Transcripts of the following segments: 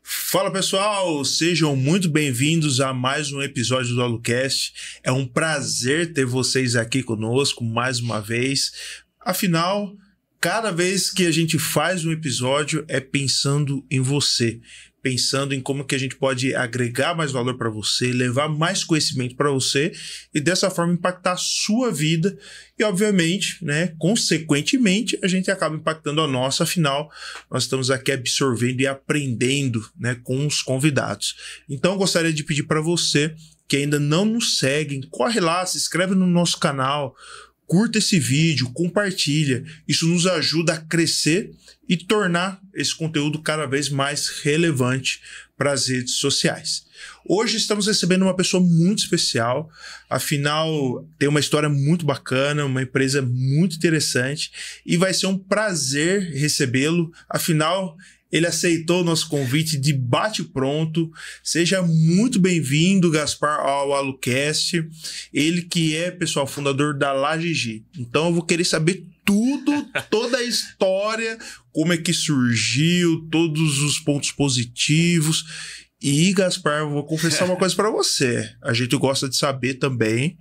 Fala pessoal, sejam muito bem-vindos a mais um episódio do AluCast. É um prazer ter vocês aqui conosco mais uma vez. Afinal, cada vez que a gente faz um episódio é pensando em você, pensando em como que a gente pode agregar mais valor para você, levar mais conhecimento para você e dessa forma impactar a sua vida e, obviamente, né, consequentemente, a gente acaba impactando a nossa. Afinal, nós estamos aqui absorvendo e aprendendo, né, com os convidados. Então, eu gostaria de pedir para você que ainda não nos segue, corre lá, se inscreve no nosso canal, curta esse vídeo, compartilha. Isso nos ajuda a crescer e tornar esse conteúdo cada vez mais relevante para as redes sociais. Hoje estamos recebendo uma pessoa muito especial, afinal tem uma história muito bacana, uma empresa muito interessante e vai ser um prazer recebê-lo, afinal ele aceitou o nosso convite de bate-pronto. Seja muito bem-vindo, Gaspar, ao AluCast. Ele que é, pessoal, fundador da Lagigi. Então eu vou querer saber tudo, toda a história, como é que surgiu, todos os pontos positivos. E, Gaspar, eu vou confessar uma coisa para você. A gente gosta de saber também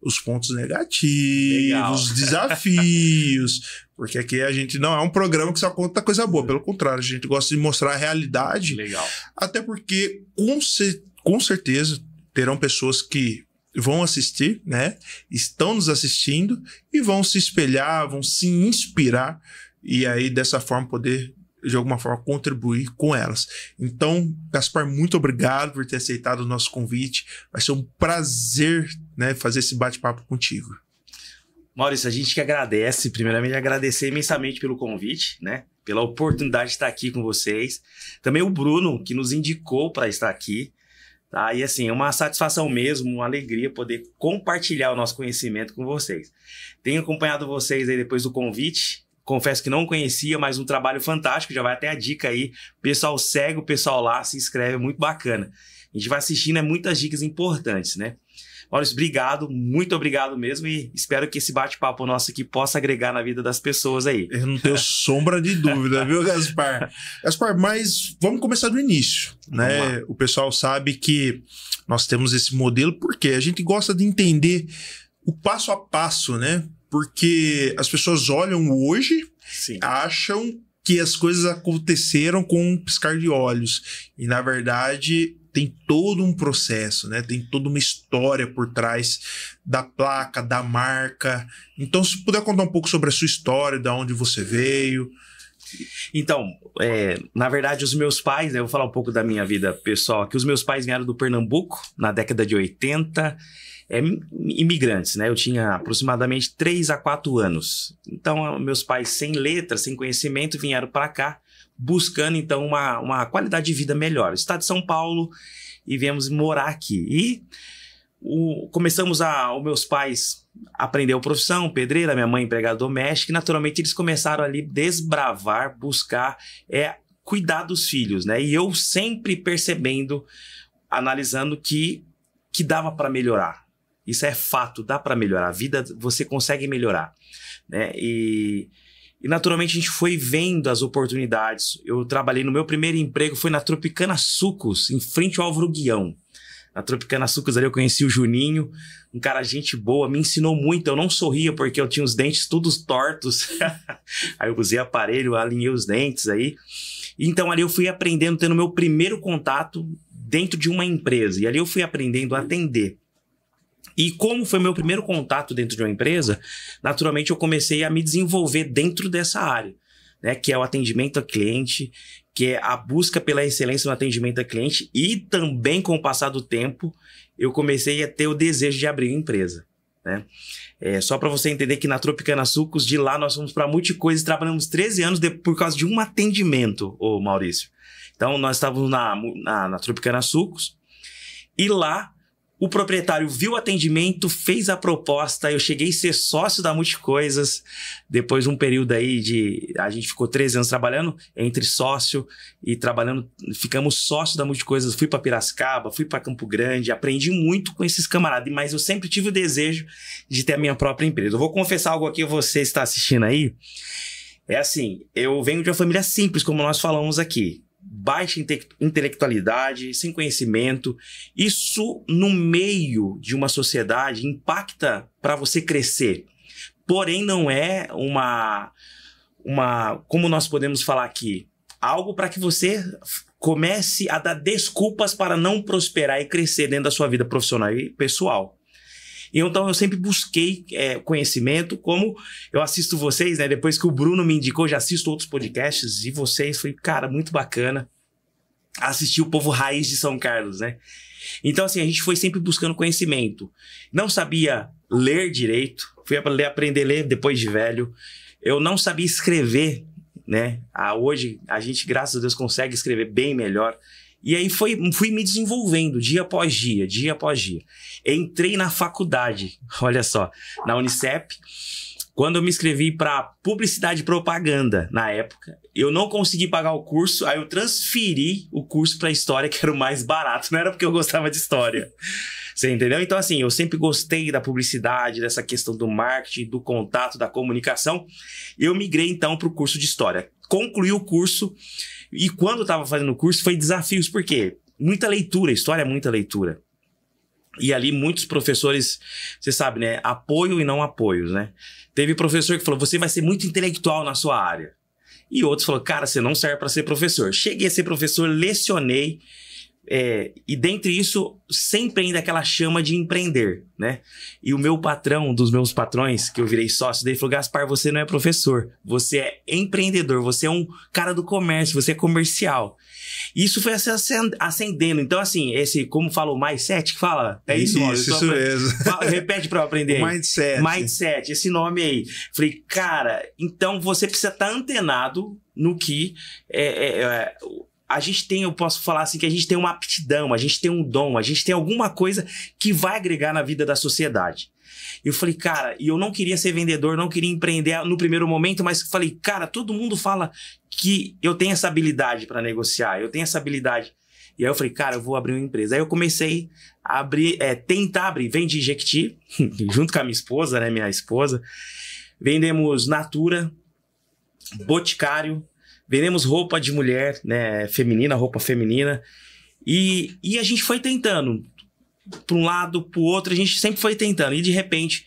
os pontos negativos, os desafios, porque aqui a gente não é um programa que só conta coisa boa, pelo contrário, a gente gosta de mostrar a realidade. Legal. Até porque, com certeza, terão pessoas que vão assistir, né? Estão nos assistindo e vão se espelhar, vão se inspirar e aí dessa forma poder de alguma forma contribuir com elas. Então, Gaspar, muito obrigado por ter aceitado o nosso convite. Vai ser um prazer, né, fazer esse bate-papo contigo. Maurício, a gente que agradece, primeiramente agradecer imensamente pelo convite, né? Pela oportunidade de estar aqui com vocês. Também o Bruno, que nos indicou para estar aqui. Tá? E assim, é uma satisfação mesmo, uma alegria poder compartilhar o nosso conhecimento com vocês. Tenho acompanhado vocês aí depois do convite. Confesso que não conhecia, mas um trabalho fantástico, já vai até a dica aí. O pessoal segue o pessoal lá, se inscreve, é muito bacana. A gente vai assistindo, muitas dicas importantes, né? Maurício, obrigado, muito obrigado mesmo e espero que esse bate-papo nosso aqui possa agregar na vida das pessoas aí. Eu não tenho sombra de dúvida, viu, Gaspar? Gaspar, mas vamos começar do início, né? O pessoal sabe que nós temos esse modelo porque a gente gosta de entender o passo a passo, né? Porque as pessoas olham hoje, sim, acham que as coisas aconteceram com um piscar de olhos. E, na verdade, tem todo um processo, né? Tem toda uma história por trás da placa, da marca. Então, se puder contar um pouco sobre a sua história, de onde você veio. Então, na verdade, os meus pais, né, eu vou falar um pouco da minha vida pessoal, que os meus pais vieram do Pernambuco, na década de 80, imigrantes, né? Eu tinha aproximadamente 3 a 4 anos. Então, meus pais, sem letras, sem conhecimento, vieram para cá, buscando, então, uma qualidade de vida melhor. Estado de São Paulo, e viemos morar aqui. E começamos os meus pais aprenderam profissão, pedreira, minha mãe empregada doméstica, e naturalmente eles começaram ali desbravar, buscar, cuidar dos filhos, né? E eu sempre percebendo, analisando que dava para melhorar. Isso é fato, dá para melhorar. A vida você consegue melhorar, né? E naturalmente a gente foi vendo as oportunidades. Eu trabalhei no meu primeiro emprego, foi na Tropicana Sucos, em frente ao Álvaro Guião. Na Tropicana Sucos ali eu conheci o Juninho, um cara gente boa, me ensinou muito. Eu não sorria porque eu tinha os dentes todos tortos. Aí eu usei aparelho, alinhei os dentes aí. Então ali eu fui aprendendo, tendo meu primeiro contato dentro de uma empresa. E ali eu fui aprendendo a atender. E como foi meu primeiro contato dentro de uma empresa, naturalmente eu comecei a me desenvolver dentro dessa área, né, que é o atendimento ao cliente, que é a busca pela excelência no atendimento ao cliente, e também com o passar do tempo eu comecei a ter o desejo de abrir uma empresa, né? Só para você entender que na Tropicana Sucos, de lá nós fomos para Multicoisas e trabalhamos 13 anos por causa de um atendimento, ô Maurício. Então nós estávamos na Tropicana Sucos e lá O proprietário viu o atendimento, fez a proposta, eu cheguei a ser sócio da Multicoisas, depois de um período aí a gente ficou 13 anos trabalhando, entre sócio e trabalhando, ficamos sócios da Multicoisas, fui para Piracicaba, fui para Campo Grande, aprendi muito com esses camaradas, mas eu sempre tive o desejo de ter a minha própria empresa. Eu vou confessar algo aqui, você está assistindo aí, é assim, eu venho de uma família simples, como nós falamos aqui. Baixa intelectualidade, sem conhecimento. Isso, no meio de uma sociedade, impacta para você crescer. Porém, não é como nós podemos falar aqui, algo para que você comece a dar desculpas para não prosperar e crescer dentro da sua vida profissional e pessoal. Então, eu sempre busquei conhecimento, como eu assisto vocês, né? Depois que o Bruno me indicou, já assisto outros podcasts e vocês, foi, cara, muito bacana assistir o povo raiz de São Carlos, né? Então, assim, a gente foi sempre buscando conhecimento. Não sabia ler direito, fui aprender a ler depois de velho. Eu não sabia escrever, né? Hoje, a gente, graças a Deus, consegue escrever bem melhor. E aí fui me desenvolvendo dia após dia, dia após dia. Entrei na faculdade, olha só, na Unicep. Quando eu me inscrevi para publicidade e propaganda, na época, eu não consegui pagar o curso, aí eu transferi o curso para história, que era o mais barato. Não era porque eu gostava de história. Você entendeu? Então, assim, eu sempre gostei da publicidade, dessa questão do marketing, do contato, da comunicação. Eu migrei, então, para o curso de história. Concluí o curso. E quando eu estava fazendo o curso, foi desafios, por quê? Muita leitura, história é muita leitura. E ali muitos professores, você sabe, né? Apoio e não apoios, né? Teve professor que falou, você vai ser muito intelectual na sua área. E outros falaram, cara, você não serve para ser professor. Cheguei a ser professor, lecionei. E dentre isso, sempre ainda aquela chama de empreender, né? E o meu patrão, um dos meus patrões, que eu virei sócio dele, falou, Gaspar, você não é professor, você é empreendedor, você é um cara do comércio, você é comercial. E isso foi acendendo. Então, assim, como fala o mindset, que fala? É isso, isso mesmo. Repete para eu aprender. Mindset. Mindset, esse nome aí. Falei, cara, então você precisa estar antenado no que a gente tem, eu posso falar assim, que a gente tem uma aptidão, a gente tem um dom, a gente tem alguma coisa que vai agregar na vida da sociedade. Eu falei, cara, e eu não queria ser vendedor, não queria empreender no primeiro momento, mas falei, cara, todo mundo fala que eu tenho essa habilidade para negociar, eu tenho essa habilidade. E aí eu falei, cara, eu vou abrir uma empresa. Aí eu comecei a abrir, tentar abrir, vendi Jequiti, junto com a minha esposa, né, minha esposa. Vendemos Natura, Boticário, vendemos roupa de mulher, né, feminina, roupa feminina. E a gente foi tentando, para um lado, para o outro, a gente sempre foi tentando. E de repente,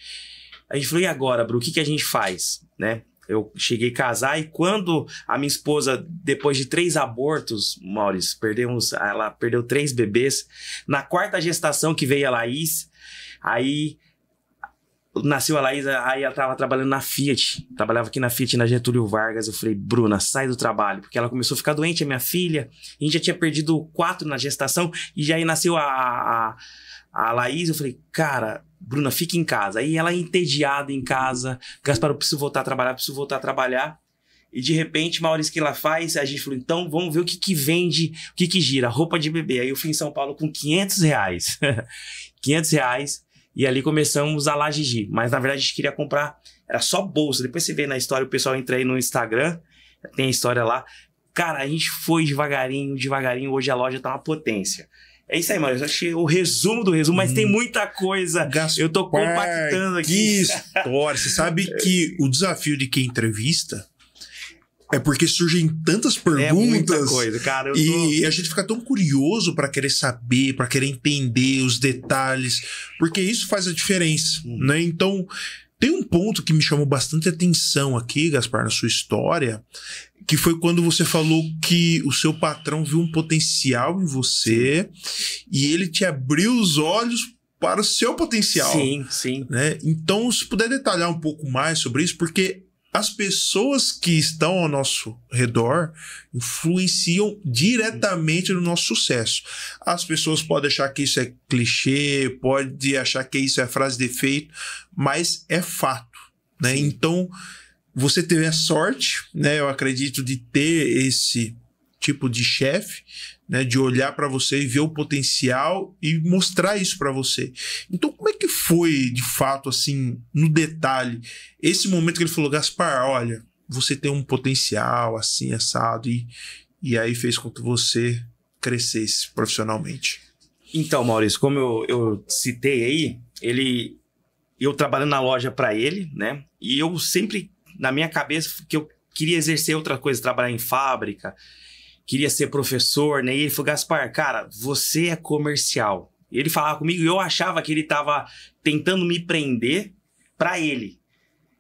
a gente falou, e agora, Bru, o que a gente faz, né? Eu cheguei a casar e quando a minha esposa, depois de 3 abortos, Maurício, ela perdeu 3 bebês. Na 4ª gestação que veio a Laís, aí nasceu a Laís, aí ela estava trabalhando na Fiat. Trabalhava aqui na Fiat, na Getúlio Vargas. Eu falei, Bruna, sai do trabalho. Porque ela começou a ficar doente, a minha filha. A gente já tinha perdido 4 na gestação e já aí nasceu a Laís. Eu falei, cara, Bruna, fica em casa. Aí ela entediada em casa. Gaspar, eu preciso voltar a trabalhar. E de repente, Maurício, o que ela faz? A gente falou, então vamos ver o que vende, o que gira, roupa de bebê. Aí eu fui em São Paulo com R$500. R$500. E ali começamos a Lagigi. Mas na verdade a gente queria comprar, era só bolsa. Depois você vê na história, o pessoal entra aí no Instagram, tem a história lá. Cara, a gente foi devagarinho. Hoje a loja tá uma potência. É isso aí, mano. Eu achei o resumo do resumo, mas tem muita coisa. Gaspar, eu tô compactando aqui. Que história. Você sabe que o desafio de quem entrevista é porque surgem tantas perguntas. É muita coisa, cara. E a gente fica tão curioso para querer saber, para querer entender os detalhes, porque isso faz a diferença, né? Então, tem um ponto que me chamou bastante atenção aqui, Gaspar, na sua história, que foi quando você falou que o seu patrão viu um potencial em você e ele te abriu os olhos para o seu potencial. Sim, sim. Né? Então, se puder detalhar um pouco mais sobre isso, porque as pessoas que estão ao nosso redor influenciam diretamente no nosso sucesso. As pessoas podem achar que isso é clichê, pode achar que isso é frase de efeito, mas é fato, né? Então, você teve a sorte, né? Eu acredito, de ter esse tipo de chefe, né? De olhar para você e ver o potencial e mostrar isso para você. Então, como é que foi, de fato, assim, no detalhe, esse momento que ele falou, Gaspar, olha, você tem um potencial assim, assado, e aí fez com que você crescesse profissionalmente? Então, Maurício, como eu citei aí, eu trabalhando na loja para ele, né? E eu sempre, na minha cabeça, que eu queria exercer outra coisa, trabalhar em fábrica, queria ser professor, né? E ele falou, Gaspar, cara, você é comercial. E ele falava comigo e eu achava que ele tava tentando me prender para ele.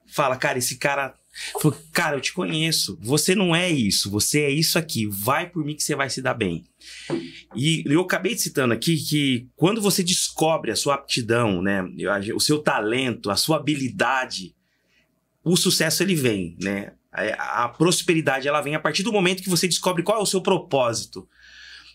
Fala, cara, esse cara... Falou, cara, eu te conheço, você não é isso, você é isso aqui, vai por mim que você vai se dar bem. E eu acabei citando aqui que quando você descobre a sua aptidão, né, o seu talento, a sua habilidade, o sucesso ele vem, né? A prosperidade ela vem a partir do momento que você descobre qual é o seu propósito.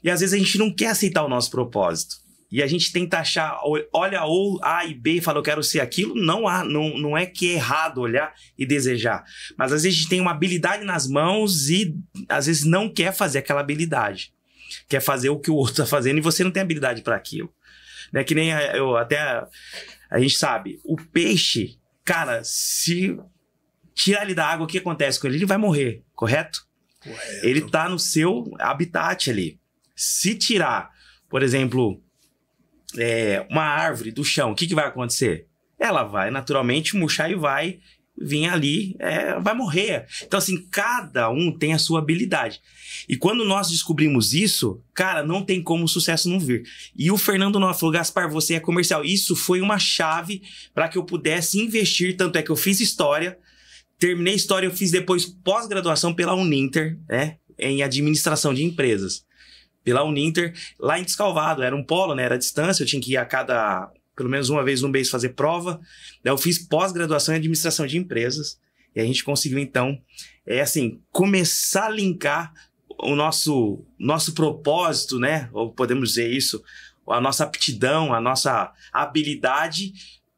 E às vezes a gente não quer aceitar o nosso propósito. E a gente tenta achar, olha ou A e B e fala, eu quero ser aquilo. Não é que é errado olhar e desejar. Mas às vezes a gente tem uma habilidade nas mãos e às vezes não quer fazer aquela habilidade. Quer fazer o que o outro está fazendo e você não tem habilidade para aquilo. Né? Que nem a gente sabe, o peixe, cara, se tirar ele da água, o que acontece com ele? Ele vai morrer, correto? Correto. Ele está no seu habitat ali. Se tirar, por exemplo... uma árvore do chão, o que vai acontecer? Ela vai naturalmente murchar e vai vir ali, vai morrer. Então, assim, cada um tem a sua habilidade. E quando nós descobrimos isso, cara, não tem como o sucesso não vir. E o Fernando Nobre falou, Gaspar, você é comercial. Isso foi uma chave para que eu pudesse investir, tanto é que eu fiz história, terminei história, eu fiz depois pós-graduação pela Uninter, né, em administração de empresas. Pela Uninter, lá em Descalvado, era um polo, né? Era a distância, eu tinha que ir pelo menos uma vez no mês fazer prova. Daí eu fiz pós-graduação em administração de empresas, e a gente conseguiu, então, começar a linkar o nosso propósito, né? Ou podemos dizer isso, a nossa aptidão, a nossa habilidade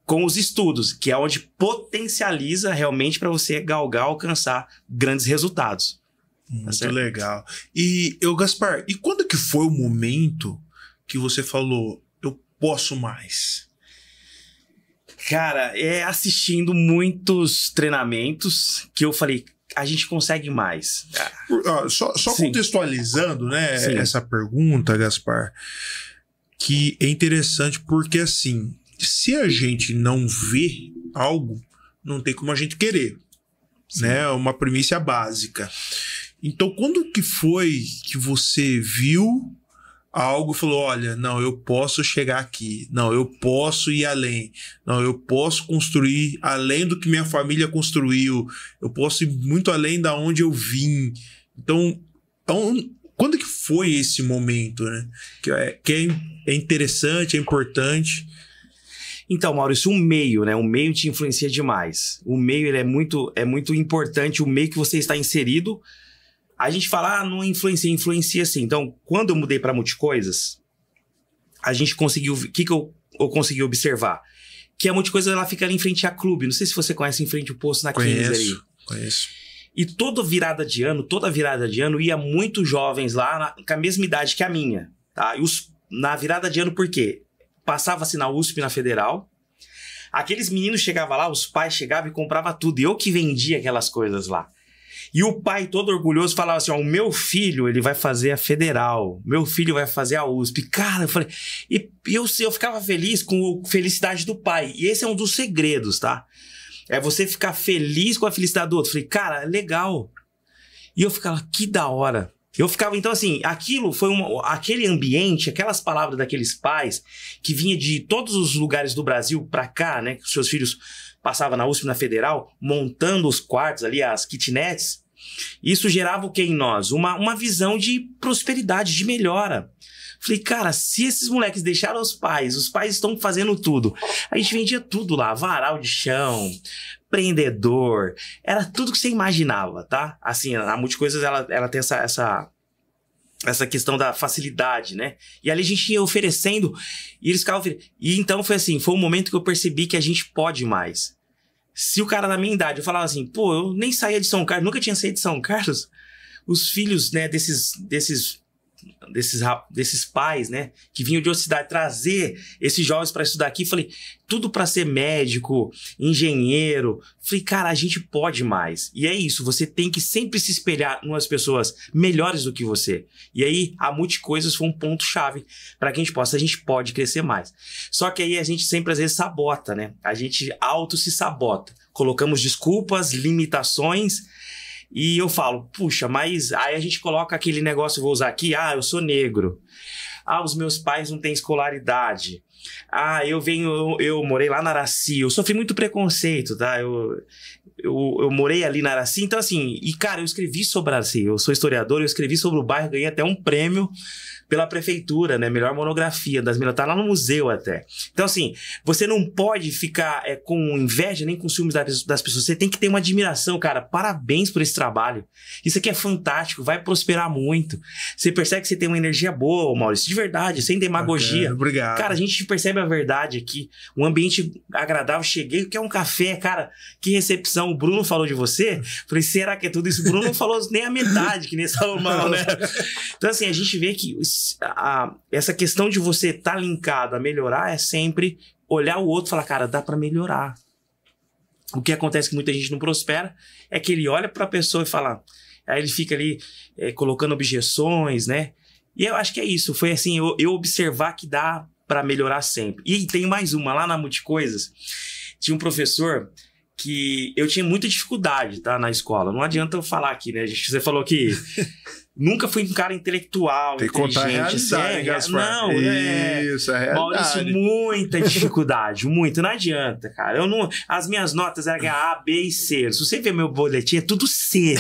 com os estudos, que é onde potencializa realmente para você galgar, alcançar grandes resultados. Muito legal. E Gaspar, e quando que foi o momento que você falou, eu posso mais? Cara, assistindo muitos treinamentos que eu falei, a gente consegue mais. Só contextualizando, né, essa pergunta, Gaspar, que é interessante porque, assim, se a gente não vê algo, não tem como a gente querer. Né? Uma premissa básica. Então, quando que foi que você viu algo e falou, olha, não, eu posso chegar aqui, não, eu posso ir além, não, eu posso construir além do que minha família construiu, eu posso ir muito além da onde eu vim. Então quando que foi esse momento, né? Que é interessante, é importante. Então, Maurício, o meio, né? O meio te influencia demais. O meio ele é muito importante, o meio que você está inserido. A gente fala, não influencia sim. Então, quando eu mudei para Multicoisas, a gente conseguiu... O que eu consegui observar? Que a Multicoisas ela fica ali em frente à clube. Não sei se você conhece, em frente ao posto na 15 ali. Conheço. E toda virada de ano, ia muitos jovens lá com a mesma idade que a minha. Tá? E na virada de ano, por quê? Passava-se na USP, na Federal. Aqueles meninos chegavam lá, os pais chegavam e compravam tudo. E eu que vendia aquelas coisas lá. E o pai, todo orgulhoso, falava assim, ó, o meu filho, ele vai fazer a Federal. Meu filho vai fazer a USP. Cara, eu falei... E eu ficava feliz com a felicidade do pai. E esse é um dos segredos, tá? É você ficar feliz com a felicidade do outro. Eu falei, cara, legal. E eu ficava, que da hora. Eu ficava, então assim, aquilo foi aquele ambiente, aquelas palavras daqueles pais que vinha de todos os lugares do Brasil pra cá, né? Que os seus filhos passavam na USP, na Federal, montando os quartos ali, as kitnets. Isso gerava o que em nós? Uma visão de prosperidade, de melhora. Falei, cara, se esses moleques deixaram os pais estão fazendo tudo. A gente vendia tudo lá, varal de chão, prendedor, era tudo que você imaginava, tá? Assim, a Multicoisas, ela tem essa questão da facilidade, né? E ali a gente ia oferecendo, e eles ficavam... E então foi assim, foi um momento que eu percebi que a gente pode mais. Se o cara da minha idade, eu falava assim, pô, eu nem saía de São Carlos, nunca tinha saído de São Carlos, os filhos, né, desses desses pais, né, que vinham de outra cidade, trazer esses jovens para estudar aqui, falei, tudo para ser médico, engenheiro. Falei, cara, a gente pode mais. E é isso, você tem que sempre se espelhar em umas pessoas melhores do que você. E aí, a Multicoisas foi um ponto-chave para que a gente pode crescer mais. Só que aí a gente sempre, às vezes, sabota, né? A gente se sabota. Colocamos desculpas, limitações. E eu falo, puxa, mas aí a gente coloca aquele negócio, vou usar aqui, eu sou negro. Os meus pais não têm escolaridade. Eu morei lá na Araci, eu sofri muito preconceito, tá? Eu morei ali na Araci, então assim, cara, eu escrevi sobre a Araci, eu sou historiador, eu escrevi sobre o bairro, ganhei até um prêmio pela prefeitura, né? Melhor monografia das melhores, tá lá no museu até. Então assim, você não pode ficar com inveja nem com ciúmes das pessoas, você tem que ter uma admiração, cara, parabéns por esse trabalho, isso aqui é fantástico, vai prosperar muito, você percebe que você tem uma energia boa, Maurício, de verdade, sem demagogia. Obrigado. Cara, a gente percebe a verdade aqui, um ambiente agradável, cheguei, quer um café, cara, que recepção, o Bruno falou de você, falei, será que é tudo isso? O Bruno não falou nem a metade, que nem Salomão, né? Então assim, a gente vê que essa questão de você estar linkado a melhorar é sempre olhar o outro e falar, cara, dá pra melhorar. O que acontece que muita gente não prospera é que ele olha pra pessoa e fala, aí ele fica ali colocando objeções, né? E eu acho que é isso, foi assim, eu observar que dá pra melhorar sempre. E tem mais uma, lá na Multicoisas, tinha um professor que eu tinha muita dificuldade, tá, na escola. Não adianta eu falar aqui, né? Você falou que nunca fui um cara intelectual, tem que contar a realidade, Gaspar. Não, isso, é a realidade. Maurício, muita dificuldade, muito. Não adianta, cara. As minhas notas eram A, B e C. Se você ver meu boletim, é tudo C.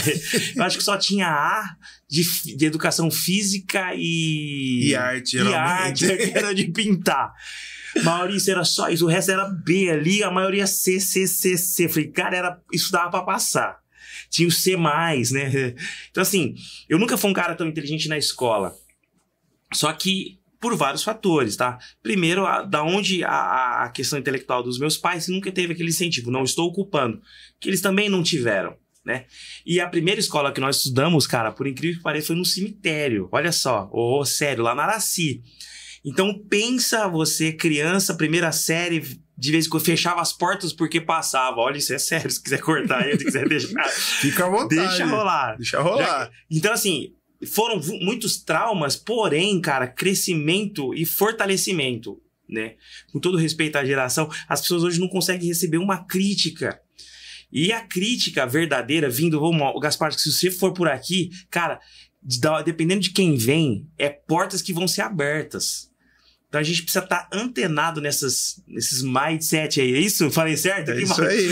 Eu acho que só tinha A de educação física e arte, geralmente. E arte, que era de pintar. Maurício, era só isso. O resto era B ali, a maioria C. Falei, cara, isso dava pra passar. Tinha o C+, né? Então, assim, eu nunca fui um cara tão inteligente na escola. Só que por vários fatores, tá? Primeiro, da onde a questão intelectual dos meus pais nunca teve aquele incentivo. Não estou ocupando. Que eles também não tiveram, né? E a primeira escola que nós estudamos, cara, por incrível que pareça, foi no cemitério. Olha só. Sério, lá na Araci. Então, pensa você, criança, primeira série, de vez em quando fechava as portas porque passava. Olha, isso é sério, se quiser cortar aí, se quiser deixar. Fica à vontade. Deixa rolar. Deixa rolar. Então, assim, foram muitos traumas, porém, cara, crescimento e fortalecimento, né? Com todo respeito à geração, as pessoas hoje não conseguem receber uma crítica. E a crítica verdadeira vindo, Gaspar, se você for por aqui, cara, dependendo de quem vem, portas que vão ser abertas. Então a gente precisa estar antenado nesses mindset aí. É isso? Falei certo? É isso aí.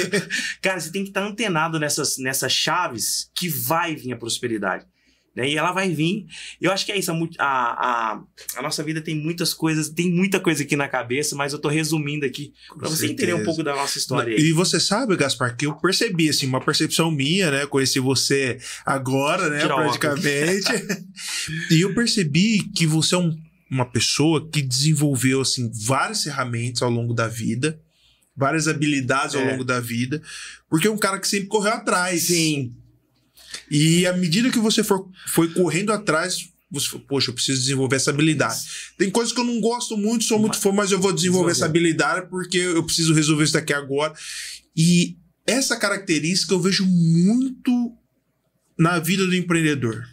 Cara, você tem que estar antenado nessas chaves que vai vir a prosperidade. Né? E ela vai vir. Eu acho que é isso. A nossa vida tem muitas coisas, tem muita coisa aqui na cabeça, mas eu tô resumindo aqui para você entender um pouco da nossa história aí. E você sabe, Gaspar, que eu percebi, assim, uma percepção minha, né? Conheci você agora, né? Praticamente. E eu percebi que você é uma pessoa que desenvolveu, assim, várias ferramentas ao longo da vida, várias habilidades ao longo da vida, porque é um cara que sempre correu atrás. Sim. E à medida que você foi correndo atrás, você falou, poxa, eu preciso desenvolver essa habilidade. Tem coisas que eu não gosto muito, sou muito fã, mas eu vou desenvolver essa habilidade porque eu preciso resolver isso daqui agora. E essa característica eu vejo muito na vida do empreendedor.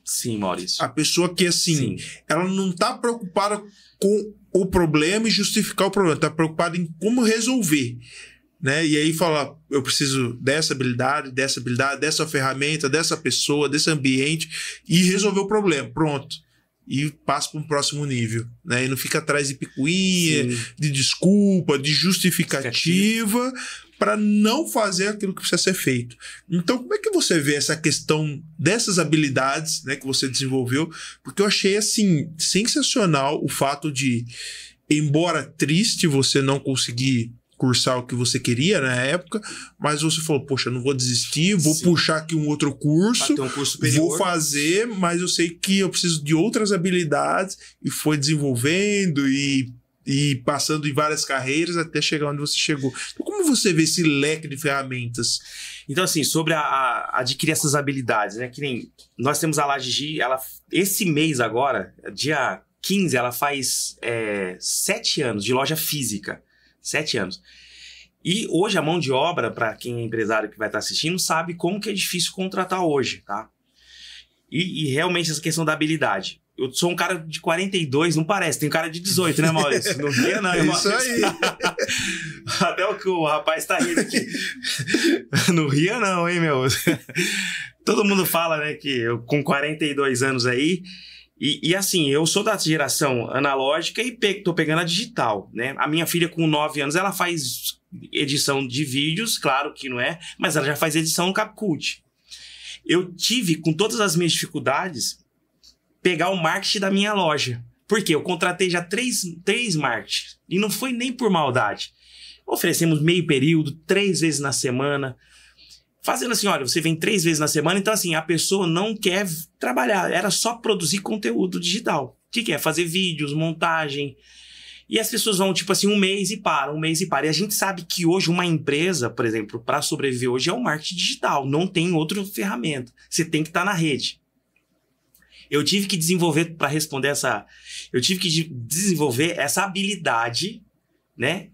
Sim, Maurício. A pessoa que, assim, ela não está preocupada com o problema e justificar o problema, está preocupada em como resolver. Né? E aí fala, eu preciso dessa habilidade, dessa ferramenta, dessa pessoa, desse ambiente e resolver o problema, pronto. E passa para um próximo nível, né? E não fica atrás de picuinha, de desculpa, de justificativa para não fazer aquilo que precisa ser feito. Então, como é que você vê essa questão dessas habilidades, né, que você desenvolveu? Porque eu achei, assim, sensacional o fato de, embora triste você não conseguir cursar o que você queria na época, mas você falou, poxa, não vou desistir, vou puxar aqui um outro curso, vou fazer, mas eu sei que eu preciso de outras habilidades, e foi desenvolvendo e e passando em várias carreiras até chegar onde você chegou. Então, como você vê esse leque de ferramentas? Então, assim, sobre adquirir essas habilidades, né? Que nem nós temos a Lagigi, ela, esse mês agora, dia 15, ela faz 7 anos de loja física. 7 anos. E hoje a mão de obra, para quem é empresário que vai estar assistindo, sabe como que é difícil contratar hoje, tá? E realmente essa questão da habilidade. Eu sou um cara de 42, não parece, tem um cara de 18, né, Maurício? Não ria não, hein, Maurício? Isso aí. Até o que o rapaz tá rindo aqui. Não ria não, hein, meu? Todo mundo fala, né, que eu com 42 anos aí, e assim, eu sou da geração analógica e tô pegando a digital, né? A minha filha com 9 anos, ela faz edição de vídeos, claro que não é, mas ela já faz edição no CapCut. Eu tive, com todas as minhas dificuldades, pegar o marketing da minha loja. Por quê? Eu contratei já três marketing. E não foi nem por maldade. Oferecemos meio período, 3 vezes na semana. Fazendo assim, olha, você vem 3 vezes na semana, então assim, a pessoa não quer trabalhar. Era só produzir conteúdo digital. O que é? Fazer vídeos, montagem. E as pessoas vão, tipo assim, um mês e param. E a gente sabe que hoje uma empresa, por exemplo, para sobreviver hoje é o marketing digital. Não tem outra ferramenta. Você tem que estar na rede. Eu tive que desenvolver, para responder eu tive que desenvolver essa habilidade, né?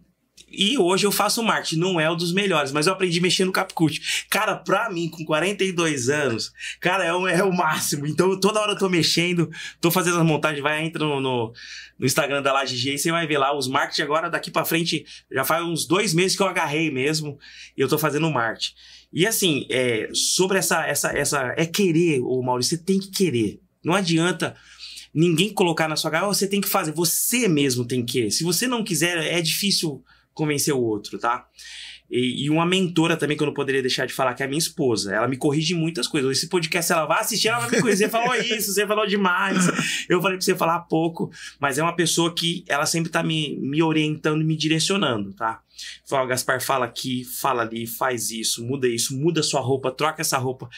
E hoje eu faço marketing, não é um dos melhores, mas eu aprendi a mexer no CapCut. Cara, pra mim, com 42 anos, cara, é o máximo. Então, toda hora eu tô mexendo, tô fazendo as montagens, entra no Instagram da Lagigi, você vai ver lá os marketing agora, daqui pra frente, já faz uns 2 meses que eu agarrei mesmo, e eu tô fazendo marketing. E assim, sobre essa querer, ô Maurício, você tem que querer. Não adianta ninguém colocar na sua cara, você tem que fazer, você mesmo tem que querer. Se você não quiser, é difícil convencer o outro, tá? E uma mentora também que eu não poderia deixar de falar, que é a minha esposa. Ela me corrige muitas coisas. Esse podcast, ela vai assistir, ela vai me corrigir. Você falou isso, você falou demais. Eu falei pra você falar pouco, mas é uma pessoa que ela sempre tá me orientando e me direcionando, tá? Fala, Gaspar, fala aqui, fala ali, faz isso, muda sua roupa, troca essa roupa.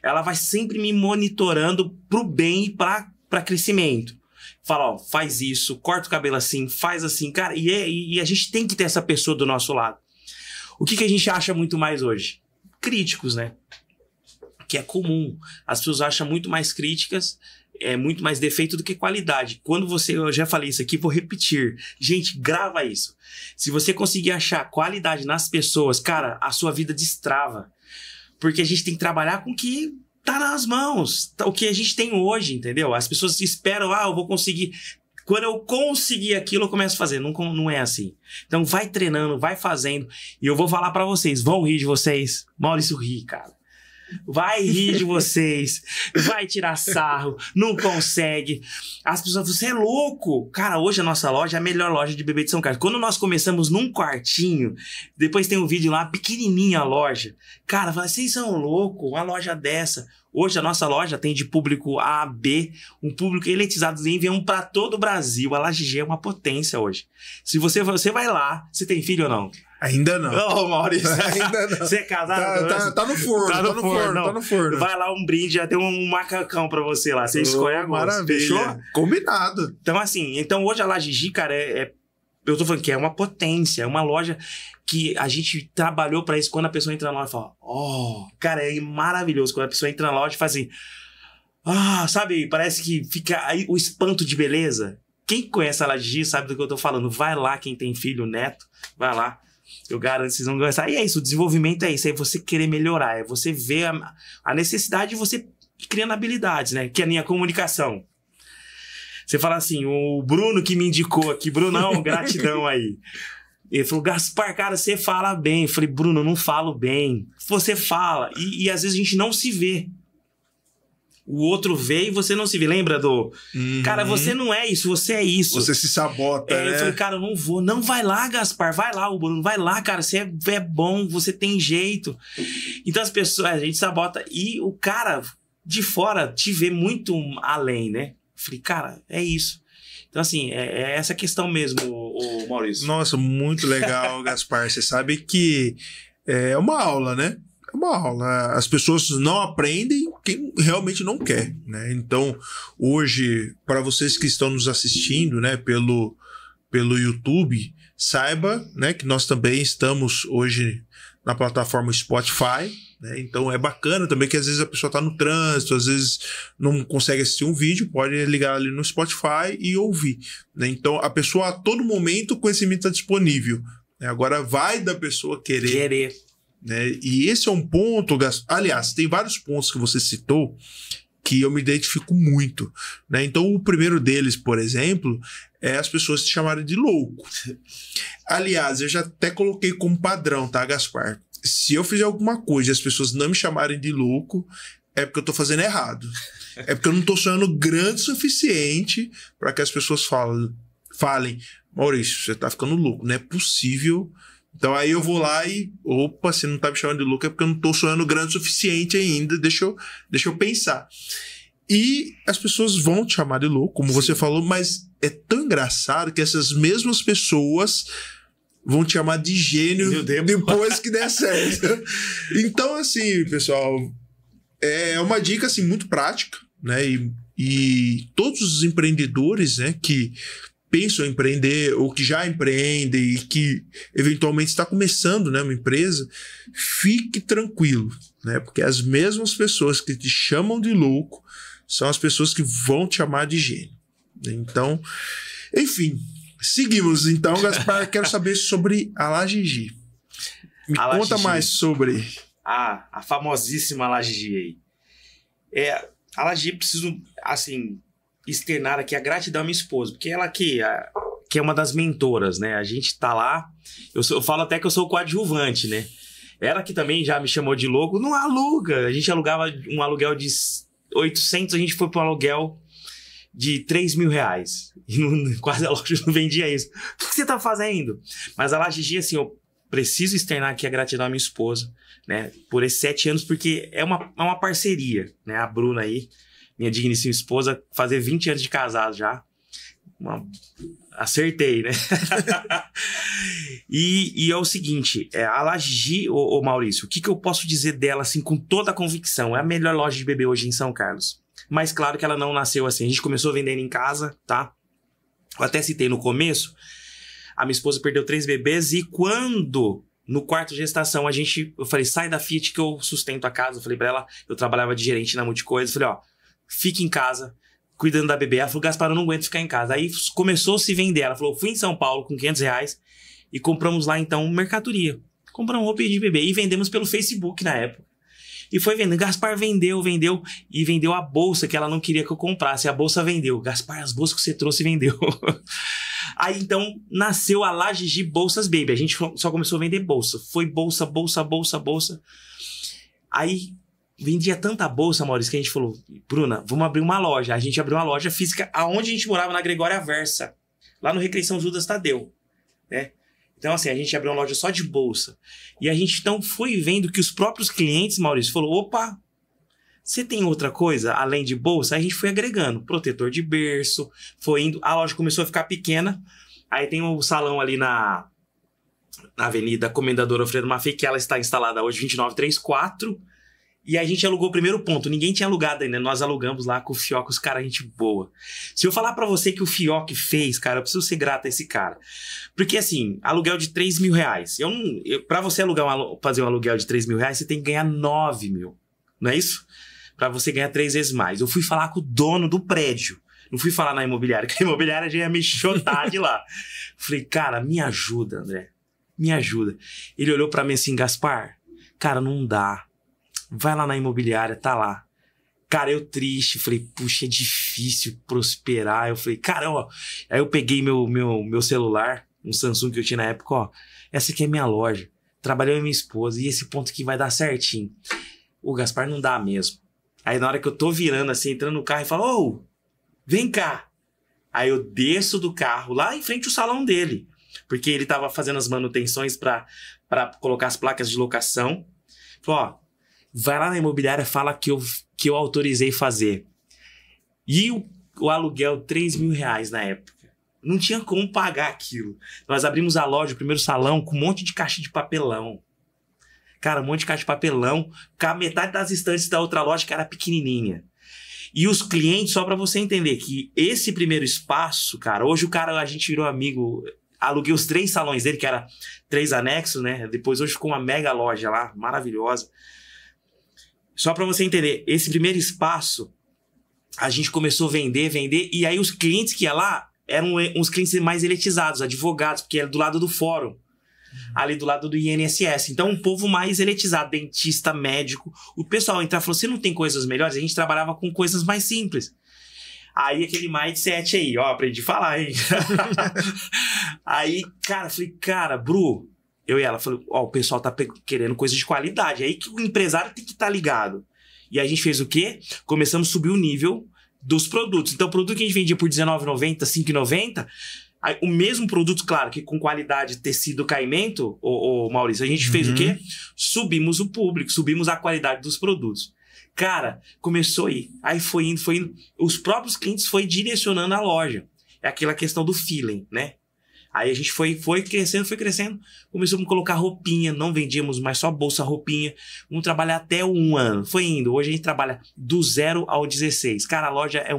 Ela vai sempre me monitorando pro bem e pra crescimento. Fala, ó, faz isso, corta o cabelo assim, faz assim, cara, e a gente tem que ter essa pessoa do nosso lado. O que a gente acha muito mais hoje? Críticos, né? Que é comum. As pessoas acham muito mais críticas, muito mais defeito do que qualidade. Eu já falei isso aqui, vou repetir. Gente, grava isso. Se você conseguir achar qualidade nas pessoas, cara, a sua vida destrava. Porque a gente tem que trabalhar com o que tá nas mãos, o que a gente tem hoje, entendeu? As pessoas esperam, eu vou conseguir. Quando eu conseguir aquilo, eu começo a fazer. Não é assim. Então vai treinando, vai fazendo. E eu vou falar pra vocês, vão rir de vocês. Maurício ri, cara. Vai rir de vocês, vai tirar sarro, não consegue. As pessoas, você é louco. Cara, hoje a nossa loja é a melhor loja de bebê de São Carlos. Quando nós começamos num quartinho, depois tem um vídeo lá, pequenininha a loja. Cara, fala, vocês são loucos, uma loja dessa. Hoje a nossa loja tem de público A, B, um público elitizado, enviam para todo o Brasil. A Lagigi é uma potência hoje. Se você vai lá, você tem filho ou não? Ainda não. Ô, Maurício. Ainda não. Você é casado? Tá no forno. Tá no forno. Vai lá, um brinde, já tem um macacão pra você lá. Você escolhe agora. Maravilha. Fechou? Combinado. Então, assim, hoje a Lagigi, cara, eu tô falando que é uma potência, é uma loja que a gente trabalhou pra isso. Quando a pessoa entra na loja e fala, cara, é maravilhoso. Quando a pessoa entra na loja e faz assim, sabe, parece que fica aí o espanto de beleza. Quem conhece a Lagigi sabe do que eu tô falando. Vai lá, quem tem filho, neto, vai lá. Eu garanto que vocês vão gostar. E é isso, o desenvolvimento é isso. É você querer melhorar. É você ver a necessidade de você criando habilidades, né? Que é a minha comunicação. Você fala assim, o Bruno que me indicou aqui. Brunão, gratidão aí. Ele falou, Gaspar, cara, você fala bem. Eu falei, Bruno, eu não falo bem. Você fala. E às vezes a gente não se vê. O outro vê e você não se vê. Lembra do... Cara, você não é isso, você é isso. Você se sabota, né? Eu falei, cara, eu não vou. Não, vai lá, Gaspar, vai lá, o Bruno. Vai lá, cara, você é bom, você tem jeito. Então as pessoas, a gente sabota. E o cara de fora te vê muito além, né? Eu falei, cara, é isso. Então, assim, é essa questão mesmo, o Maurício. Nossa, muito legal, Gaspar. Você sabe que é uma aula, né? É uma aula. As pessoas não aprendem quem realmente não quer, né? Então, hoje, para vocês que estão nos assistindo, né, pelo pelo YouTube, saiba, né, que nós também estamos hoje na plataforma Spotify, né? Então é bacana também que às vezes a pessoa está no trânsito, às vezes não consegue assistir um vídeo, pode ligar ali no Spotify e ouvir, né? Então a pessoa a todo momento o conhecimento está disponível, né? Agora vai da pessoa querer. Né? E esse é um ponto, aliás, tem vários pontos que você citou que eu me identifico muito, né? Então o primeiro deles, por exemplo, é as pessoas te chamarem de louco. Aliás, eu já até coloquei como padrão, tá, Gaspar? Se eu fizer alguma coisa e as pessoas não me chamarem de louco, é porque eu tô fazendo errado. É porque eu não tô sonhando grande o suficiente para que as pessoas falem, Maurício, você tá ficando louco, não é possível. Então aí eu vou lá e, opa, se não tá me chamando de louco é porque eu não tô sonhando grande o suficiente ainda, deixa eu pensar. E as pessoas vão te chamar de louco, como você falou, mas é tão engraçado que essas mesmas pessoas vão te chamar de gênio depois que der certo. Então, assim, pessoal, é uma dica assim, muito prática, né? E todos os empreendedores, né, que pensam em empreender ou que já empreendem e que eventualmente está começando, né, uma empresa, fique tranquilo, né? Porque as mesmas pessoas que te chamam de louco são as pessoas que vão te chamar de gênio. Então, enfim, seguimos. Então, Gaspar, quero saber sobre a Lagigi. Me conta mais sobre... A famosíssima Lagigi aí. A Lagigi, preciso, assim, externar aqui a gratidão à minha esposa, porque ela que é uma das mentoras, né? A gente tá lá, eu falo até que eu sou o coadjuvante, né? Ela que também já me chamou de louco, não aluga. A gente alugava um aluguel de 800, a gente foi para um aluguel de R$3.000. E quase a loja não vendia isso. O que você tá fazendo? Mas a Lagigi, assim, eu preciso externar aqui a gratidão à minha esposa, né? Por esses 7 anos, porque é uma parceria, né? A Bruna aí, minha digníssima esposa, fazer 20 anos de casado já. Acertei, né? e é o seguinte, a Lagigi, ô Maurício, o que eu posso dizer dela, assim, com toda a convicção? É a melhor loja de bebê hoje em São Carlos. Mas claro que ela não nasceu assim. A gente começou vendendo em casa, tá? Eu até citei no começo, a minha esposa perdeu 3 bebês e quando, no quarto gestação, eu falei, sai da Fiat que eu sustento a casa. Eu falei pra ela, eu trabalhava de gerente na Multicoisa, eu falei, ó, fique em casa, cuidando da bebê. Ela falou, Gaspar, eu não aguento ficar em casa. Aí começou a se vender. Ela falou, fui em São Paulo com R$500 e compramos lá, então, mercadoria. Compramos roupa de bebê e vendemos pelo Facebook na época. E foi vendendo. Gaspar vendeu e vendeu a bolsa que ela não queria que eu comprasse. A bolsa vendeu. Gaspar, as bolsas que você trouxe vendeu. Aí, então, nasceu a Lagigi Bolsas Baby. A gente só começou a vender bolsa. Foi bolsa. Aí, vendia tanta bolsa, Maurício, que a gente falou, Bruna, vamos abrir uma loja. A gente abriu uma loja física aonde a gente morava, na Gregória Versa, lá no Recreação Judas Tadeu, né? Então, assim, a gente abriu uma loja só de bolsa. E a gente, então, foi vendo que os próprios clientes, Maurício, falou, opa, você tem outra coisa além de bolsa? Aí a gente foi agregando, protetor de berço, foi indo, a loja começou a ficar pequena, aí tem o salão ali na Avenida Comendador Alfredo Maffei, que ela está instalada hoje, 2934, e a gente alugou o primeiro ponto. Ninguém tinha alugado ainda. Nós alugamos lá com o Fioc, os caras, gente boa. Se eu falar pra você que o Fioc fez, cara, eu preciso ser grato a esse cara. Porque, assim, aluguel de R$3.000. Pra você fazer um aluguel de R$3.000, você tem que ganhar 9 mil. Não é isso? Pra você ganhar 3 vezes mais. Eu fui falar com o dono do prédio. Não fui falar na imobiliária, que a imobiliária já ia me chotar de lá. Falei, cara, me ajuda, André. Me ajuda. Ele olhou pra mim assim, Gaspar, cara, não dá. Vai lá na imobiliária, tá lá. Cara, eu triste, falei, puxa, é difícil prosperar. Eu falei, cara, ó. Aí eu peguei meu celular, um Samsung que eu tinha na época, ó. Essa aqui é minha loja. Trabalhei com minha esposa e esse ponto aqui vai dar certinho. O Gaspar não dá mesmo. Aí na hora que eu tô virando assim, entrando no carro e falo, ô, vem cá. Aí eu desço do carro lá em frente ao salão dele. Porque ele tava fazendo as manutenções pra colocar as placas de locação. Falei, ó, vai lá na imobiliária, fala que eu autorizei fazer. E o aluguel, R$3.000 na época. Não tinha como pagar aquilo. Nós abrimos a loja, o primeiro salão, com um monte de caixa de papelão. Cara, um monte de caixa de papelão, com a metade das estantes da outra loja que era pequenininha. E os clientes, só para você entender que esse primeiro espaço, cara, hoje a gente virou amigo, aluguei os 3 salões dele, que era 3 anexos, né? Depois hoje ficou uma mega loja lá, maravilhosa. Só para você entender, esse primeiro espaço, a gente começou a vender, e aí os clientes que iam lá eram uns clientes mais elitizados, advogados, porque era do lado do fórum, ali do lado do INSS. Então, um povo mais elitizado, dentista, médico. O pessoal entrava e falou, você não tem coisas melhores? A gente trabalhava com coisas mais simples. Aí, aquele mindset aí, ó, aprendi a falar, hein? Aí, cara, falei, cara, Bru, eu e ela, falei, ó, o pessoal tá querendo coisa de qualidade. Aí que o empresário tem que estar ligado. E a gente fez o quê? Começamos a subir o nível dos produtos. Então, o produto que a gente vendia por R$19,90, R$5,90, o mesmo produto, claro, que com qualidade, tecido, caimento, Maurício, a gente fez o quê? Subimos o público, subimos a qualidade dos produtos. Cara, começou a ir. Aí foi indo. Os próprios clientes foi direcionando a loja. É aquela questão do feeling, né? Aí a gente foi crescendo. Começamos a colocar roupinha, não vendíamos mais só bolsa, roupinha. Vamos trabalhar até 1 ano. Foi indo. Hoje a gente trabalha do 0 ao 16. Cara, a loja é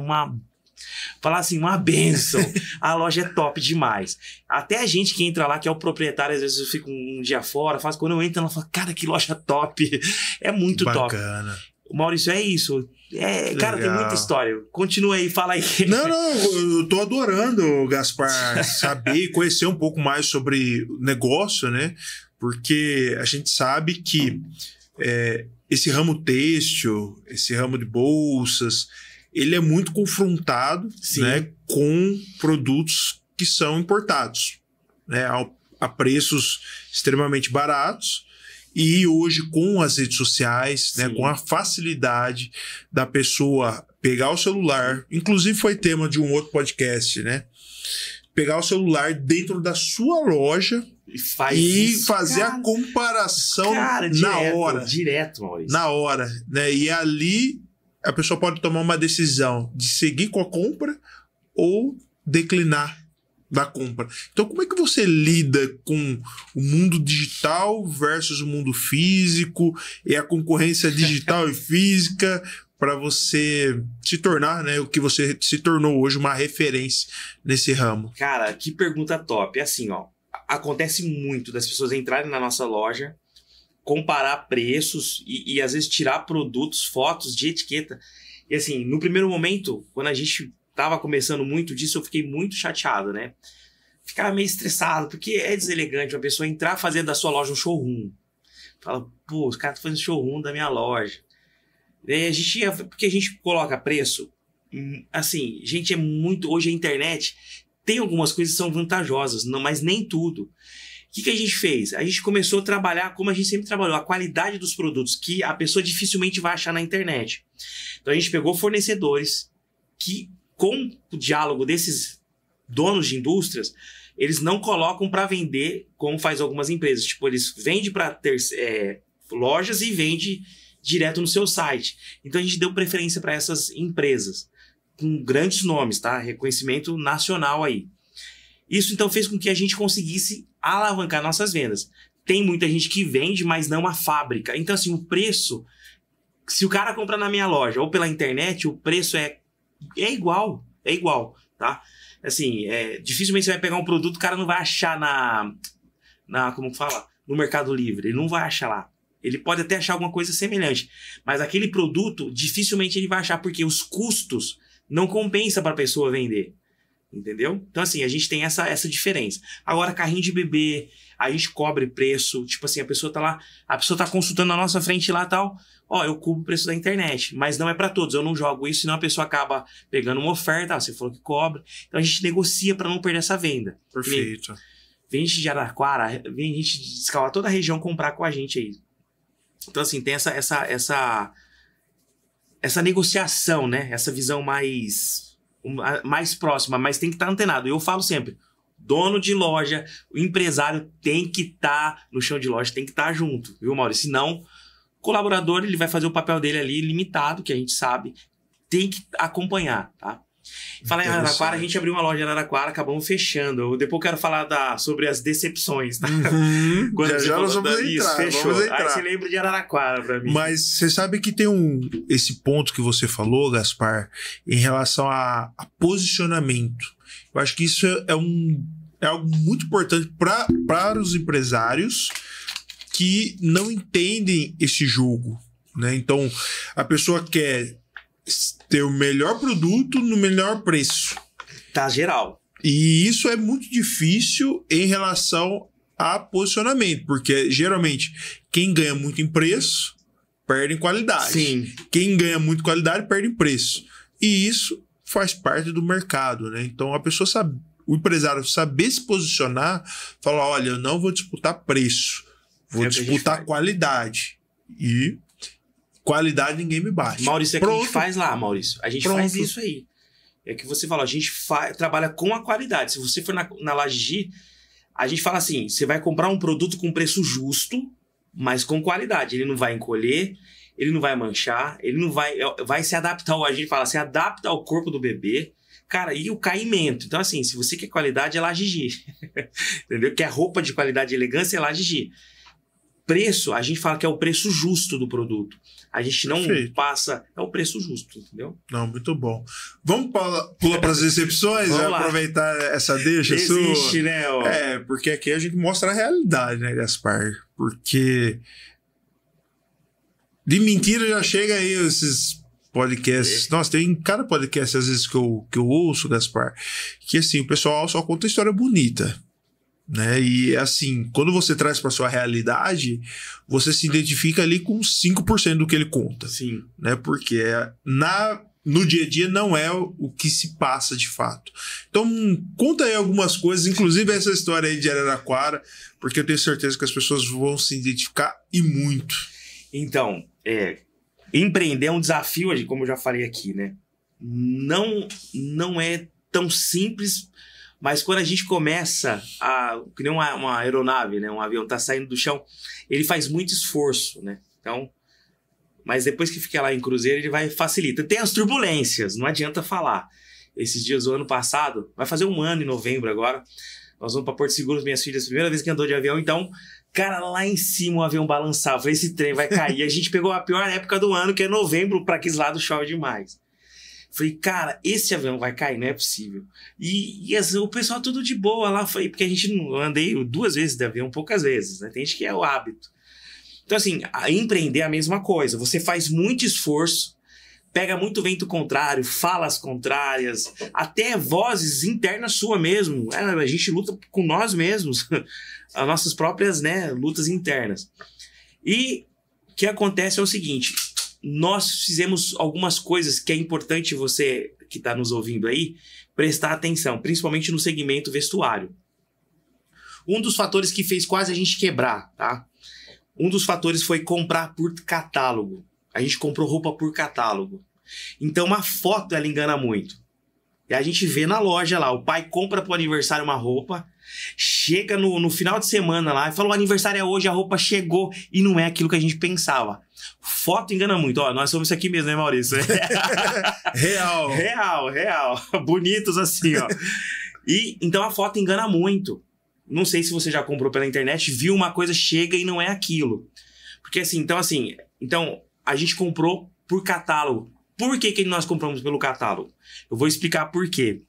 falar assim, uma bênção. A loja é top demais. Até a gente que entra lá, que é o proprietário, às vezes eu fico um dia fora, quando eu entro, ela fala, cara, que loja top. É muito bacana. Top. Maurício, é isso. Cara, tem muita história. Continua aí, fala aí. Não, eu tô adorando, Gaspar, saber e conhecer um pouco mais sobre o negócio, né? Porque a gente sabe que esse ramo têxtil, esse ramo de bolsas, ele é muito confrontado, né, com produtos que são importados, né, a preços extremamente baratos. E hoje, com as redes sociais, né, com a facilidade da pessoa pegar o celular, inclusive foi tema de um outro podcast, né? Pegar o celular dentro da sua loja e fazer a comparação na hora. Direto, Maurício. Na hora, né? E ali a pessoa pode tomar uma decisão de seguir com a compra ou declinar da compra. Então, como é que você lida com o mundo digital versus o mundo físico e a concorrência digital e física para você se tornar, né, o que você se tornou hoje, uma referência nesse ramo? Cara, que pergunta top. É assim, ó, acontece muito das pessoas entrarem na nossa loja, comparar preços e às vezes tirar produtos, fotos de etiqueta. E assim, no primeiro momento, quando a gente tava começando muito disso, eu fiquei muito chateado, né? Ficava meio estressado, porque é deselegante uma pessoa entrar fazer da sua loja um showroom. Fala, pô, os caras estão fazendo showroom da minha loja. E porque a gente coloca preço, assim, gente, é muito... Hoje a internet tem algumas coisas que são vantajosas, mas nem tudo. O que a gente fez? A gente começou a trabalhar como a gente sempre trabalhou, a qualidade dos produtos, que a pessoa dificilmente vai achar na internet. Então a gente pegou fornecedores que, com o diálogo desses donos de indústrias, eles não colocam para vender como faz algumas empresas. Tipo, eles vendem para lojas e vendem direto no seu site. Então a gente deu preferência para essas empresas com grandes nomes, tá? Reconhecimento nacional aí. Isso então fez com que a gente conseguisse alavancar nossas vendas. Tem muita gente que vende, mas não a fábrica. Então assim, o preço, se o cara compra na minha loja ou pela internet, o preço é igual, tá? Assim, dificilmente você vai pegar um produto, o cara não vai achar como fala? No Mercado Livre, ele não vai achar lá. Ele pode até achar alguma coisa semelhante, mas aquele produto, dificilmente ele vai achar, porque os custos não compensam para a pessoa vender, entendeu? Então assim, a gente tem essa diferença. Agora, carrinho de bebê, a gente cobre preço, tipo assim, a pessoa tá lá, a pessoa tá consultando na nossa frente lá e tal, ó, eu cubro o preço da internet, mas não é para todos, eu não jogo isso, senão a pessoa acaba pegando uma oferta, você falou que cobra, então a gente negocia para não perder essa venda. Perfeito. Vem gente de Araraquara, vem gente de escalar toda a região comprar com a gente aí. Então assim, tem essa negociação, né, essa visão mais próxima, mas tem que estar antenado. Eu falo sempre, dono de loja, o empresário tem que estar no chão de loja, tem que estar junto, viu, Maurício? Senão, o colaborador, ele vai fazer o papel dele ali limitado, que a gente sabe, tem que acompanhar, tá? Falar em Araraquara, a gente abriu uma loja em Araraquara, acabamos fechando. Depois eu quero falar sobre as decepções, tá? Quando já nós vamos entrar, fechou. Aí você lembra de Araraquara pra mim. Mas você sabe que tem esse ponto que você falou, Gaspar, em relação a posicionamento. Eu acho que isso é algo muito importante para os empresários que não entendem esse jogo, né? Então, a pessoa quer ter o melhor produto no melhor preço. Tá geral. E isso é muito difícil em relação a posicionamento, porque geralmente quem ganha muito em preço perde em qualidade. Sim. Quem ganha muito qualidade perde em preço. E isso faz parte do mercado, né? Então a pessoa sabe, o empresário saber se posicionar, falar, olha, eu não vou disputar preço, vou disputar qualidade. E qualidade ninguém me bate. Maurício, é que a gente faz lá, Maurício. A gente faz isso aí. É que você falou, a gente trabalha com a qualidade. Se você for na Laje, a gente fala assim, você vai comprar um produto com preço justo, mas com qualidade. Ele não vai encolher, ele não vai manchar, ele não vai se adaptar. A gente fala, se adapta ao corpo do bebê. Cara, e o caimento. Então, assim, se você quer qualidade, é Laje. Entendeu? Quer roupa de qualidade e elegância, é Laje. Preço, a gente fala que é o preço justo do produto. A gente não passa... É o preço justo, entendeu? Não, muito bom. Vamos pular para as decepções? Aproveitar essa deixa sua? Existe, né? Porque aqui a gente mostra a realidade, né, Gaspar? Porque de mentira já chega aí esses podcasts. Nossa, tem cada podcast às vezes que eu ouço, Gaspar, que assim, o pessoal só conta história bonita, né? E assim, quando você traz para sua realidade, você se identifica ali com 5% do que ele conta. Sim. Né? Porque no dia a dia não é o que se passa de fato. Então, conta aí algumas coisas, inclusive essa história aí de Araraquara, porque eu tenho certeza que as pessoas vão se identificar e muito. Então, empreender é um desafio, como eu já falei aqui, né? Não é tão simples. Mas quando a gente começa que nem uma aeronave, né? Um avião tá saindo do chão, ele faz muito esforço, né? Então, mas depois que fica lá em cruzeiro, ele vai facilita. Tem as turbulências, não adianta falar. Esses dias do ano passado, vai fazer um ano em novembro agora, nós vamos para Porto Seguro, minhas filhas, primeira vez que andou de avião, então, cara, lá em cima o avião balançava, falei, esse trem vai cair. A gente pegou a pior época do ano, que é novembro, para aqueles lados chove demais. Falei, cara, esse avião vai cair, não é possível. E o pessoal tudo de boa lá, foi porque a gente não andei 2 vezes de avião, poucas vezes, né? Tem gente que é o hábito. Então, assim, empreender é a mesma coisa. Você faz muito esforço, pega muito vento contrário, falas contrárias, até vozes internas sua mesmo. A gente luta com nós mesmos, as nossas próprias, né, lutas internas. E o que acontece é o seguinte... Nós fizemos algumas coisas que é importante você que está nos ouvindo aí prestar atenção, principalmente no segmento vestuário. Um dos fatores que fez quase a gente quebrar, tá? Um dos fatores foi comprar por catálogo. A gente comprou roupa por catálogo. Então uma foto ela engana muito. E a gente vê na loja lá, o pai compra pro aniversário uma roupa, chega no final de semana lá e fala, o aniversário é hoje, a roupa chegou e não é aquilo que a gente pensava. Foto engana muito. Ó, nós somos isso aqui mesmo, né, Maurício? Real. Bonitos assim, ó. E então a foto engana muito. Não sei se você já comprou pela internet, viu uma coisa, chega e não é aquilo. Porque assim, então a gente comprou por catálogo. Por que nós compramos pelo catálogo? Eu vou explicar por quê.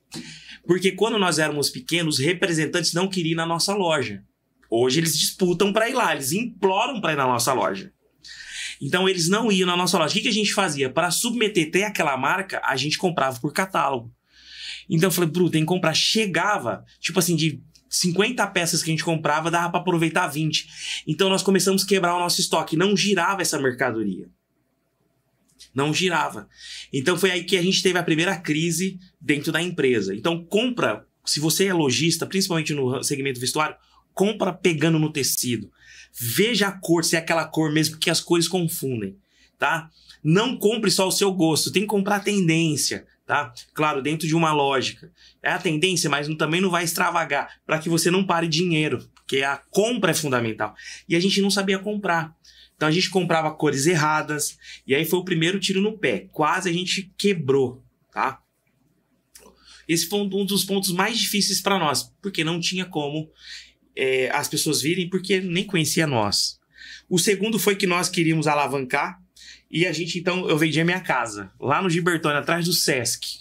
Porque quando nós éramos pequenos, os representantes não queriam ir na nossa loja. Hoje eles disputam para ir lá, eles imploram para ir na nossa loja. Então eles não iam na nossa loja. O que a gente fazia? Para submeter até aquela marca, a gente comprava por catálogo. Então eu falei, Bruno, tem que comprar. Chegava, tipo assim, de 50 peças que a gente comprava, dava para aproveitar 20. Então nós começamos a quebrar o nosso estoque. Não girava essa mercadoria. Não girava. Então foi aí que a gente teve a primeira crise dentro da empresa. Então compra, se você é lojista, principalmente no segmento vestuário, compra pegando no tecido. Veja a cor, se é aquela cor mesmo, porque as cores confundem, tá? Não compre só o seu gosto, tem que comprar a tendência, tá? Claro, dentro de uma lógica. É a tendência, mas também não vai extravagar, para que você não pare dinheiro, porque a compra é fundamental. E a gente não sabia comprar. Então a gente comprava cores erradas, e aí foi o primeiro tiro no pé. Quase a gente quebrou, tá? Esse foi um dos pontos mais difíceis para nós, porque não tinha como as pessoas virem, porque nem conhecia nós. O segundo foi que nós queríamos alavancar, e então, eu vendi a minha casa, lá no Gibertone, atrás do Sesc.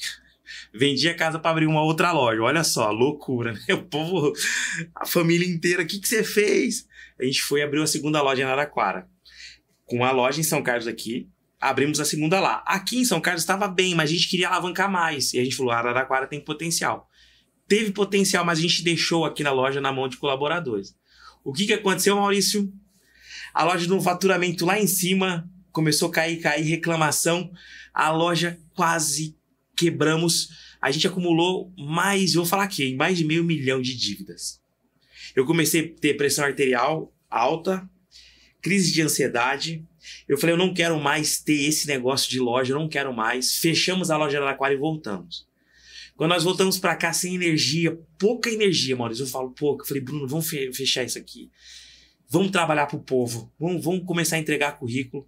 Vendi a casa para abrir uma outra loja. Olha só, loucura, né? O povo, a família inteira, o que você fez? A gente foi abrir a segunda loja em Araraquara. Com a loja em São Carlos aqui, abrimos a segunda lá. Aqui em São Carlos estava bem, mas a gente queria alavancar mais. E a gente falou, Araraquara tem potencial. Teve potencial, mas a gente deixou aqui na loja na mão de colaboradores. O que aconteceu, Maurício? A loja no faturamento lá em cima começou a cair, reclamação. A loja quase quebramos. A gente acumulou mais de R$500 mil de dívidas. Eu comecei a ter pressão arterial alta, crise de ansiedade. Eu falei, eu não quero mais ter esse negócio de loja, eu não quero mais. Fechamos a loja de Araraquara e voltamos. Quando nós voltamos para cá sem energia, pouca energia, Maurício, eu falo pouco. Eu falei, Bruno, vamos fechar isso aqui. Vamos trabalhar pro povo. Vamos começar a entregar currículo.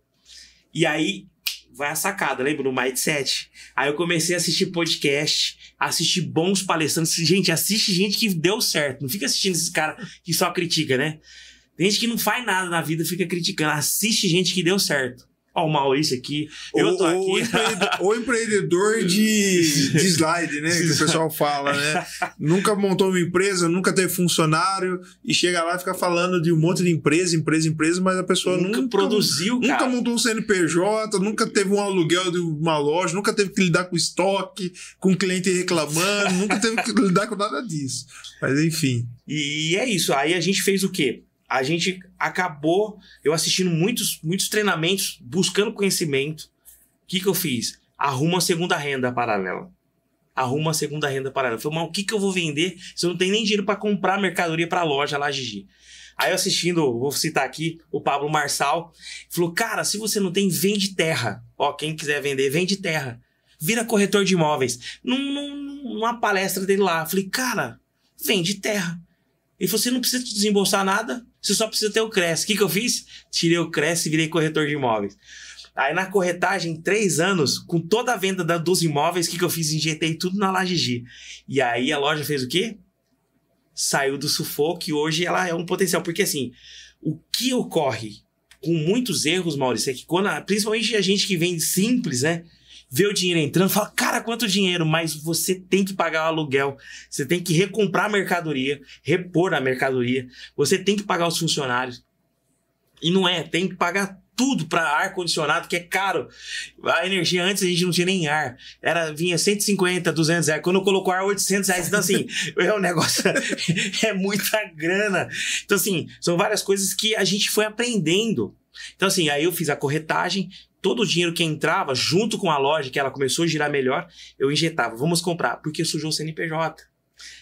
E aí, vai a sacada, lembra? No Mindset. Aí eu comecei a assistir podcast, assistir bons palestrantes. Gente, assiste gente que deu certo. Não fica assistindo esses caras que só critica, né? Tem gente que não faz nada na vida, fica criticando. Assiste gente que deu certo. Ó, o Maurício aqui, eu tô aqui. O empreendedor de slide, né? Que o pessoal fala, né? Nunca montou uma empresa, nunca teve funcionário e chega lá e fica falando de um monte de empresa, mas a pessoa nunca produziu, cara. Nunca montou um CNPJ, nunca teve um aluguel de uma loja, nunca teve que lidar com estoque, com cliente reclamando, nunca teve que lidar com nada disso. Mas enfim. E é isso. Aí a gente fez o quê? A gente acabou, eu assistindo muitos treinamentos, buscando conhecimento. O que eu fiz? Arruma uma segunda renda paralela. Falei, mas o que eu vou vender se eu não tenho nem dinheiro para comprar mercadoria para a loja lá, Gigi? Aí eu assistindo, vou citar aqui, o Pablo Marçal, falou, cara, se você não tem, vende terra. Ó, quem quiser vender, vende terra. Vira corretor de imóveis. Numa palestra dele lá, falei, cara, vende terra. Ele falou, você não precisa desembolsar nada, você só precisa ter o Cresce. O que eu fiz? Tirei o Cresce e virei corretor de imóveis. Aí na corretagem, em 3 anos, com toda a venda dos imóveis, o que eu fiz? Injetei tudo na Lagigi. E aí a loja fez o quê? Saiu do sufoco e hoje ela é um potencial. Porque assim, o que ocorre com muitos erros, Maurício, é que principalmente a gente que vende simples, né? Vê o dinheiro entrando, fala, cara, quanto dinheiro? Mas você tem que pagar o aluguel, você tem que recomprar a mercadoria, repor a mercadoria, você tem que pagar os funcionários. E não tem que pagar tudo para ar-condicionado, que é caro. A energia antes a gente não tinha nem ar. Vinha 150, 200 reais. Quando colocou ar, 800 reais. Então assim, o negócio é muita grana. Então assim, são várias coisas que a gente foi aprendendo. Então assim, aí eu fiz a corretagem, todo o dinheiro que entrava, junto com a loja, que ela começou a girar melhor, eu injetava. Vamos comprar, porque sujou o CNPJ.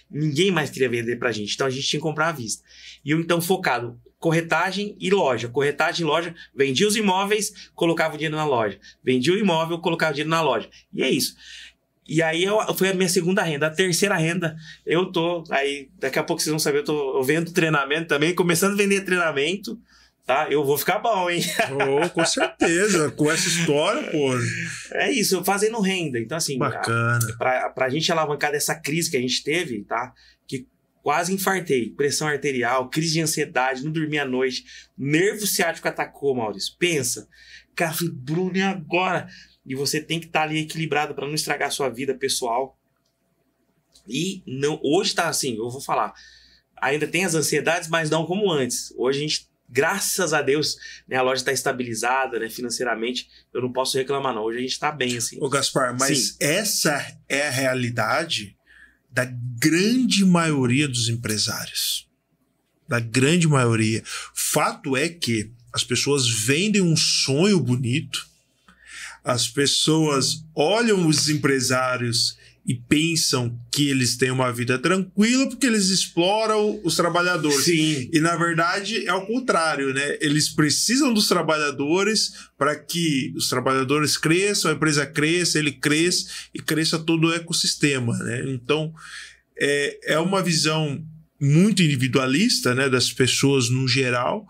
Ninguém mais queria vender pra gente, então a gente tinha que comprar à vista. E eu então focado, corretagem e loja. Corretagem e loja, vendia os imóveis, colocava o dinheiro na loja. Vendia o imóvel, colocava o dinheiro na loja. E é isso. E aí foi a minha segunda renda. A terceira renda, aí daqui a pouco vocês vão saber, eu tô vendo treinamento também, começando a vender treinamento. Tá? Eu vou ficar bom, hein? Oh, com certeza. Com essa história, pô. É isso, fazendo renda. Então, assim, bacana. Pra gente alavancar dessa crise que a gente teve, tá? Que quase infartei. Pressão arterial, crise de ansiedade, não dormi à noite. Nervo ciático atacou, Maurício. Pensa. Cara, falei, Bruno, e agora? E você tem que estar ali equilibrado para não estragar a sua vida pessoal. E não, hoje tá assim, eu vou falar. Ainda tem as ansiedades, mas não como antes. Hoje a gente, graças a Deus, né, a loja está estabilizada, né, financeiramente. Eu não posso reclamar, não. Hoje a gente está bem, assim. Ô, Gaspar, mas sim, essa é a realidade da grande maioria dos empresários. Da grande maioria. Fato é que as pessoas vendem um sonho bonito, as pessoas olham os empresários e pensam que eles têm uma vida tranquila porque eles exploram os trabalhadores. Sim. E, na verdade, é o contrário, né? Eles precisam dos trabalhadores para que os trabalhadores cresçam, a empresa cresça, ele cresça e cresça todo o ecossistema, né? Então, é uma visão muito individualista, né, das pessoas no geral,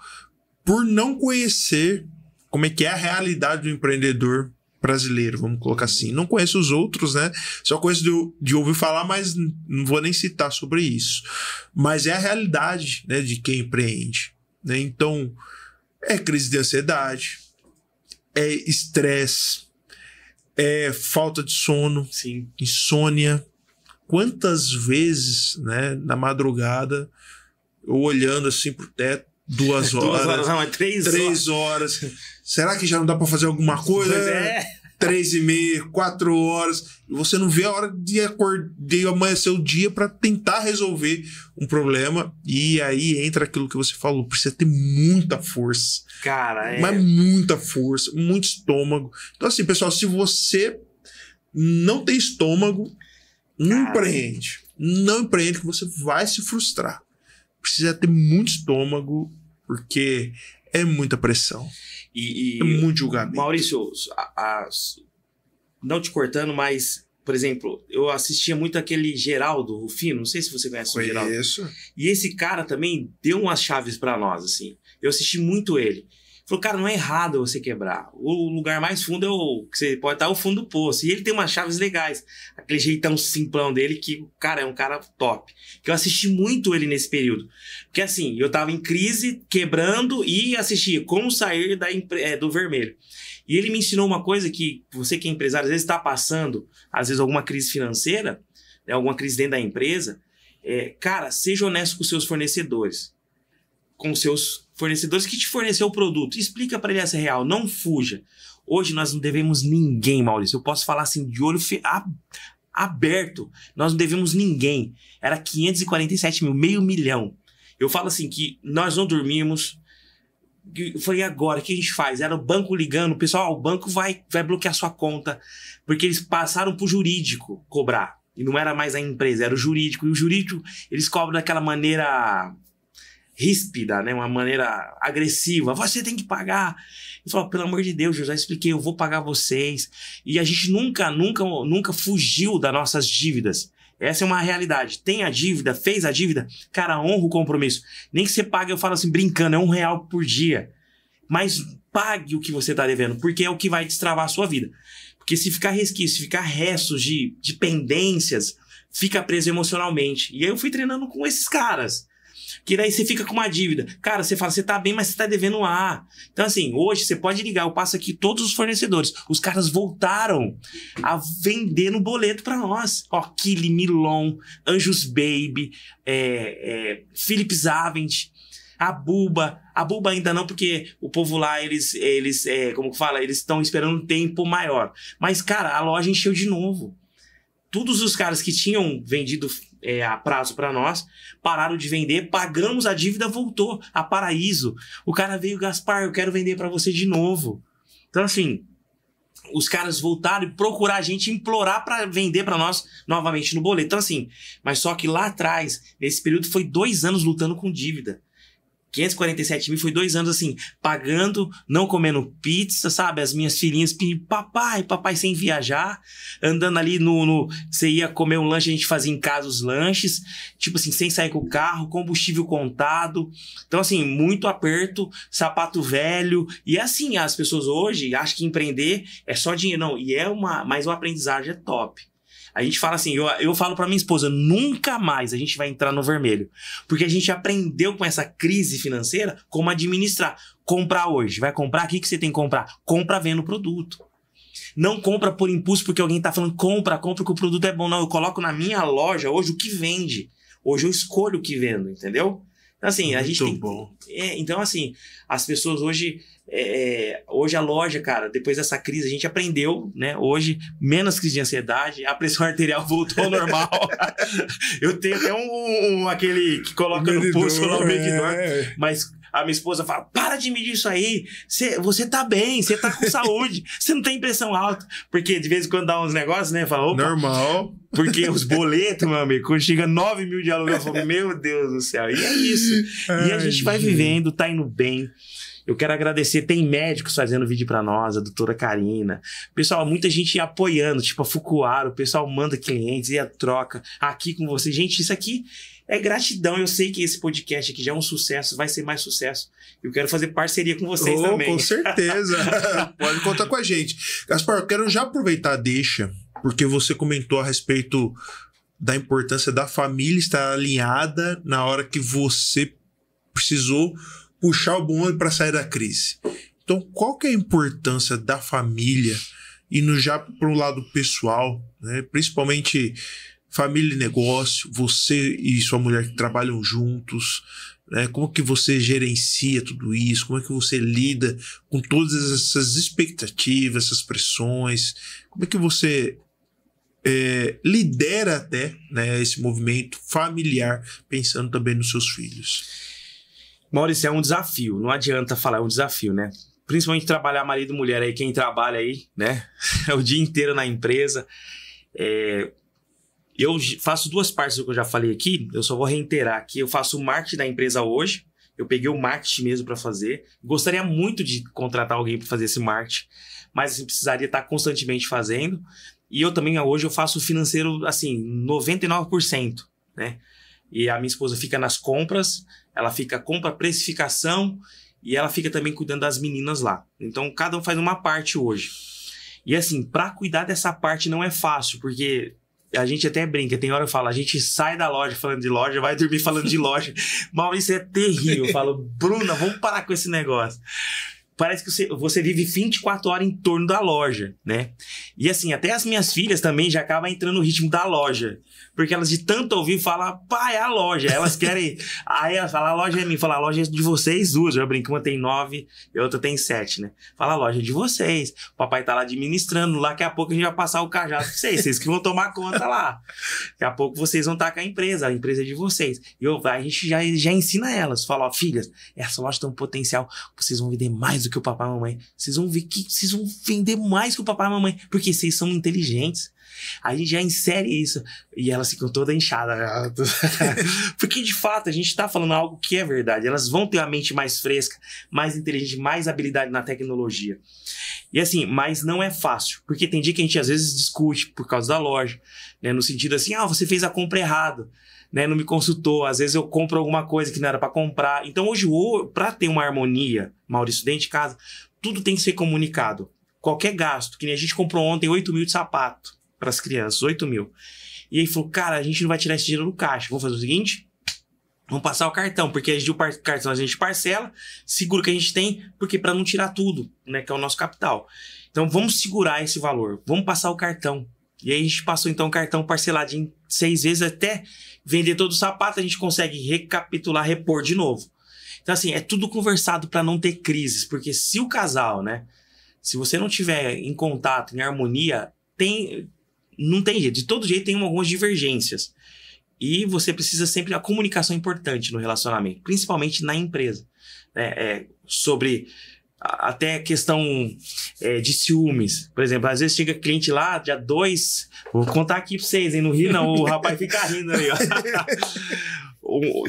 por não conhecer como é que é a realidade do empreendedor brasileiro, vamos colocar assim. Não conheço os outros, né? Só conheço de ouvir falar, mas não vou nem citar sobre isso. Mas é a realidade, né, de quem empreende, né? Então, é crise de ansiedade, é estresse, é falta de sono, Sim. insônia. Quantas vezes, né, na madrugada, eu olhando assim pro teto, 2 horas, não, é 3 horas. Será que já não dá para fazer alguma coisa? Pois é. 3h30, 4 horas. E você não vê a hora de amanhecer o dia para tentar resolver um problema. E aí entra aquilo que você falou. Precisa ter muita força. Cara, Mas muita força, muito estômago. Então, assim, pessoal, se você não tem estômago, não empreende. Não empreende, que você vai se frustrar. Precisa ter muito estômago, porque é muita pressão. É muito julgamento. Maurício, não te cortando, mas, por exemplo, eu assistia muito aquele Geraldo Rufino, não sei se você conhece o Geraldo. Conheço. E esse cara também deu umas chaves pra nós, assim. Eu assisti muito ele. Falou, cara, não é errado você quebrar. O lugar mais fundo é o que você pode estar o fundo do poço. E ele tem umas chaves legais. Aquele jeitão simplão dele que, cara, é um cara top. Que eu assisti muito ele nesse período. Porque assim, eu tava em crise, quebrando e assistia como sair do vermelho. E ele me ensinou uma coisa que você que é empresário, às vezes está passando, às vezes alguma crise financeira, né, alguma crise dentro da empresa. Cara, seja honesto com os seus fornecedores. Com os seus fornecedores que te forneceu o produto. Explica para ele essa real, não fuja. Hoje nós não devemos ninguém, Maurício. Eu posso falar assim de olho aberto. Nós não devemos ninguém. Era 547 mil, R$500 mil. Eu falo assim que nós não dormimos. Eu falei, agora, o que a gente faz? Era o banco ligando, pessoal, o banco vai bloquear sua conta. Porque eles passaram pro jurídico cobrar. E não era mais a empresa, era o jurídico. E o jurídico, eles cobram daquela maneira ríspida, né? Uma maneira agressiva. Você tem que pagar. Eu falo, pelo amor de Deus, eu já expliquei, eu vou pagar vocês. E a gente nunca fugiu das nossas dívidas. Essa é uma realidade. Tem a dívida, fez a dívida, cara, honra o compromisso. Nem que você pague, eu falo assim, brincando, é R$1 por dia. Mas pague o que você tá devendo, porque é o que vai destravar a sua vida. Porque se ficar resquício, se ficar restos de pendências, fica preso emocionalmente. E aí eu fui treinando com esses caras. Que daí você fica com uma dívida. Cara, você fala, você tá bem, mas você tá devendo A. Então, assim, hoje você pode ligar, eu passo aqui todos os fornecedores. Os caras voltaram a vender no boleto pra nós. Ó, Kili, Milon, Anjos Baby, Philips Avent, a Buba ainda não, porque o povo lá, eles como que fala? Eles estão esperando um tempo maior. Mas, cara, a loja encheu de novo. Todos os caras que tinham vendido a prazo para nós, pararam de vender, pagamos a dívida, voltou a Paraíso. O cara veio, Gaspar, eu quero vender para você de novo. Então, assim, os caras voltaram e procuraram a gente, implorar para vender para nós novamente no boleto. Então, assim, mas só que lá atrás, nesse período, foi 2 anos lutando com dívida. 547 mil foi 2 anos assim, pagando, não comendo pizza, sabe? As minhas filhinhas pedindo papai sem viajar, andando ali você ia comer um lanche, a gente fazia em casa os lanches, tipo assim, sem sair com o carro, combustível contado. Então, assim, muito aperto, sapato velho. E assim, as pessoas hoje acham que empreender é só dinheiro. Não, e mas o aprendizagem é top. A gente fala assim, eu falo pra minha esposa, nunca mais a gente vai entrar no vermelho. Porque a gente aprendeu com essa crise financeira como administrar. Comprar hoje. Vai comprar? O que você tem que comprar? Compra vendo o produto. Não compra por impulso porque alguém tá falando, compra que o produto é bom. Não, eu coloco na minha loja hoje o que vende. Hoje eu escolho o que vendo, entendeu? Então, assim, a gente tem... bom. Então, assim, as pessoas hoje... hoje a loja, cara, depois dessa crise a gente aprendeu, né? Hoje, menos crise de ansiedade, a pressão arterial voltou ao normal. Eu tenho até aquele que coloca no pulso lá o medidor, mas a minha esposa fala, para de medir isso aí, você tá bem, você tá com saúde, você não tem pressão alta, porque de vez em quando dá uns negócios, né? Fala, opa, normal. Porque os boletos, meu amigo, quando chega 9 mil de aluguel, eu falo, meu Deus do céu, e é isso. E a gente vai vivendo, tá indo bem. Eu quero agradecer, tem médicos fazendo vídeo pra nós, a doutora Karina. Pessoal, muita gente apoiando, tipo a Fukuara, o pessoal manda clientes e a troca aqui com você. Gente, isso aqui é gratidão. Eu sei que esse podcast aqui já é um sucesso, vai ser mais sucesso. Eu quero fazer parceria com vocês também. Com certeza. Pode contar com a gente. Gaspar, eu quero já aproveitar, deixa, porque você comentou a respeito da importância da família estar alinhada na hora que você precisou puxar o bonde para sair da crise. Então, qual que é a importância da família, indo já para o lado pessoal, né? Principalmente família e negócio, você e sua mulher que trabalham juntos, né? Como que você gerencia tudo isso? Como é que você lida com todas essas expectativas, essas pressões? Como é que você lidera até, né, esse movimento familiar, pensando também nos seus filhos? Maurício, é um desafio, não adianta falar, é um desafio, né? Principalmente trabalhar marido e mulher aí, quem trabalha aí, né? O dia inteiro na empresa. Eu faço duas partes do que eu já falei aqui, eu só vou reiterar aqui. Eu faço o marketing da empresa hoje, eu peguei o marketing mesmo para fazer. Gostaria muito de contratar alguém para fazer esse marketing, mas assim, precisaria estar constantemente fazendo. E eu também, hoje, eu faço o financeiro, assim, 99%, né? E a minha esposa fica nas compras, ela fica compra, precificação, e ela fica também cuidando das meninas lá. Então, cada um faz uma parte hoje. E assim, para cuidar dessa parte não é fácil, porque a gente até brinca, tem hora que eu falo, a gente sai da loja falando de loja, vai dormir falando de loja. Maurício, é terrível. Eu falo, Bruna, vamos parar com esse negócio. Parece que você vive 24 horas em torno da loja, né? E assim, até as minhas filhas também já acabam entrando no ritmo da loja. Porque elas de tanto ouvir falam, pai, é a loja. Elas querem... Aí elas falam, a loja é minha. Fala, a loja é de vocês duas. Eu brinco, uma tem 9 e a outra tem 7, né? Fala, a loja é de vocês. O papai tá lá administrando. Daqui a pouco a gente vai passar o cajado pra vocês. Vocês que vão tomar conta lá. Daqui a pouco vocês vão estar com a empresa é de vocês. E a gente já ensina elas. Fala, ó, filhas, essa loja tem um potencial. Vocês vão vender mais do que o papai e a mamãe. Vocês vão ver que vocês vão vender mais que o papai e a mamãe. Porque vocês são inteligentes. A gente já insere isso. E elas ficam toda inchada. Porque de fato a gente tá falando algo que é verdade. Elas vão ter a mente mais fresca, mais inteligente, mais habilidade na tecnologia. E assim, mas não é fácil. Porque tem dia que a gente às vezes discute por causa da loja, né? No sentido assim, você fez a compra errado, né? Não me consultou. Às vezes eu compro alguma coisa que não era para comprar. Então hoje, para ter uma harmonia, Maurício, dentro de casa, tudo tem que ser comunicado. Qualquer gasto, que nem a gente comprou ontem 8 mil de sapato para as crianças, 8 mil. E aí falou, cara, a gente não vai tirar esse dinheiro do caixa. Vamos fazer o seguinte, vamos passar o cartão, porque a gente, o cartão a gente parcela, segura o que a gente tem, porque para não tirar tudo, né, que é o nosso capital. Então vamos segurar esse valor, vamos passar o cartão. E aí a gente passou então o cartão parcelado em 6 vezes, até vender todo o sapato, a gente consegue recapitular, repor de novo. Então assim, é tudo conversado para não ter crises, porque se o casal, né, se você não tiver em contato, em harmonia, não tem jeito. De todo jeito tem algumas divergências. E você precisa sempre... A comunicação é importante no relacionamento, principalmente na empresa. Sobre até questão de ciúmes. Por exemplo, às vezes chega cliente lá, dia 2... Vou contar aqui pra vocês, hein? Não ri não, o rapaz fica rindo aí, ó.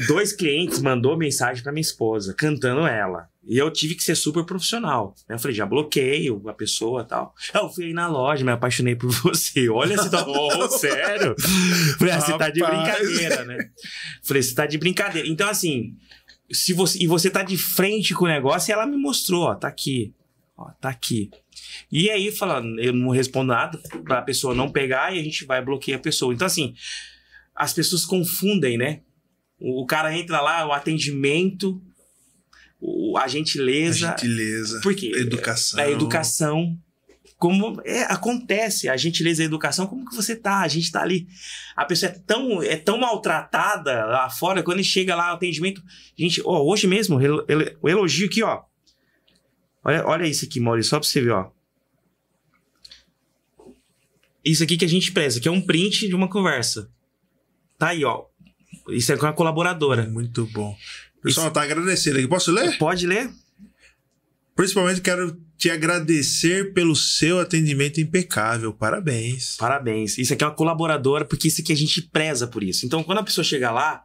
2 clientes mandou mensagem pra minha esposa, cantando ela. E eu tive que ser super profissional. Eu falei, já bloqueio a pessoa e tal. Eu fui aí na loja, me apaixonei por você. Olha, você tá... Oh, sério? Falei, você tá de brincadeira, né? Falei, você tá de brincadeira. Então, assim, você tá de frente com o negócio e ela me mostrou, ó, tá aqui. Ó, tá aqui. E aí, falando, eu não respondo nada pra pessoa não pegar e a gente vai bloquear a pessoa. Então, assim, as pessoas confundem, né? O cara entra lá, o atendimento, a gentileza. Por quê? Educação. A educação. Como acontece, a gentileza e a educação, como que você tá? A gente tá ali. A pessoa é tão maltratada lá fora, quando chega lá o atendimento. Gente, hoje mesmo, o elogio aqui, ó. Olha isso aqui, Maurício, só pra você ver, ó. Isso aqui que a gente preza, que é um print de uma conversa. Tá aí, ó. Isso é com a colaboradora. Muito bom. Pessoal, tá agradecendo aqui. Posso ler? Pode ler. Principalmente quero te agradecer pelo seu atendimento impecável. Parabéns. Parabéns. Isso aqui é uma colaboradora, porque isso aqui a gente preza por isso. Então, quando a pessoa chega lá,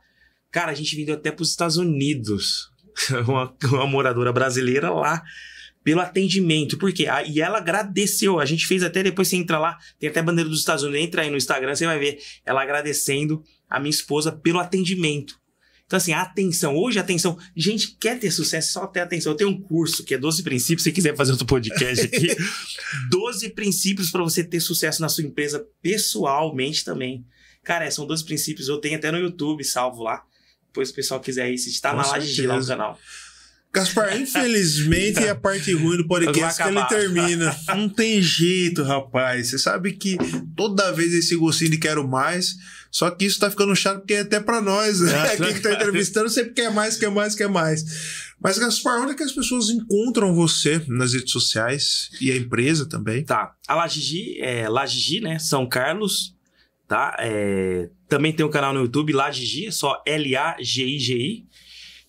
cara, a gente vendeu até pros Estados Unidos uma moradora brasileira lá, pelo atendimento. Por quê? E ela agradeceu. A gente fez até, depois você entra lá, tem até bandeira dos Estados Unidos, entra aí no Instagram, você vai ver ela agradecendo a minha esposa pelo atendimento. Então, assim, a atenção. Hoje, a atenção. Gente, quer ter sucesso, só ter atenção. Eu tenho um curso que é 12 princípios. Se você quiser fazer outro podcast aqui, 12 princípios para você ter sucesso na sua empresa pessoalmente também. Cara, são 12 princípios. Eu tenho até no YouTube, salvo lá. Depois, se o pessoal quiser ir, está na Laje lá no canal. Gaspar, infelizmente é a parte ruim do podcast que ele termina. Não tem jeito, rapaz. Você sabe que toda vez esse gostinho de quero mais. Só que isso tá ficando chato porque é até pra nós, né? Quem que tá entrevistando sempre quer mais, quer mais, quer mais. Mas, Gaspar, onde é que as pessoas encontram você nas redes sociais e a empresa também? Tá. A Lagigi, né? São Carlos, tá? Também tem um canal no YouTube, Lagigi, é só Lagigi.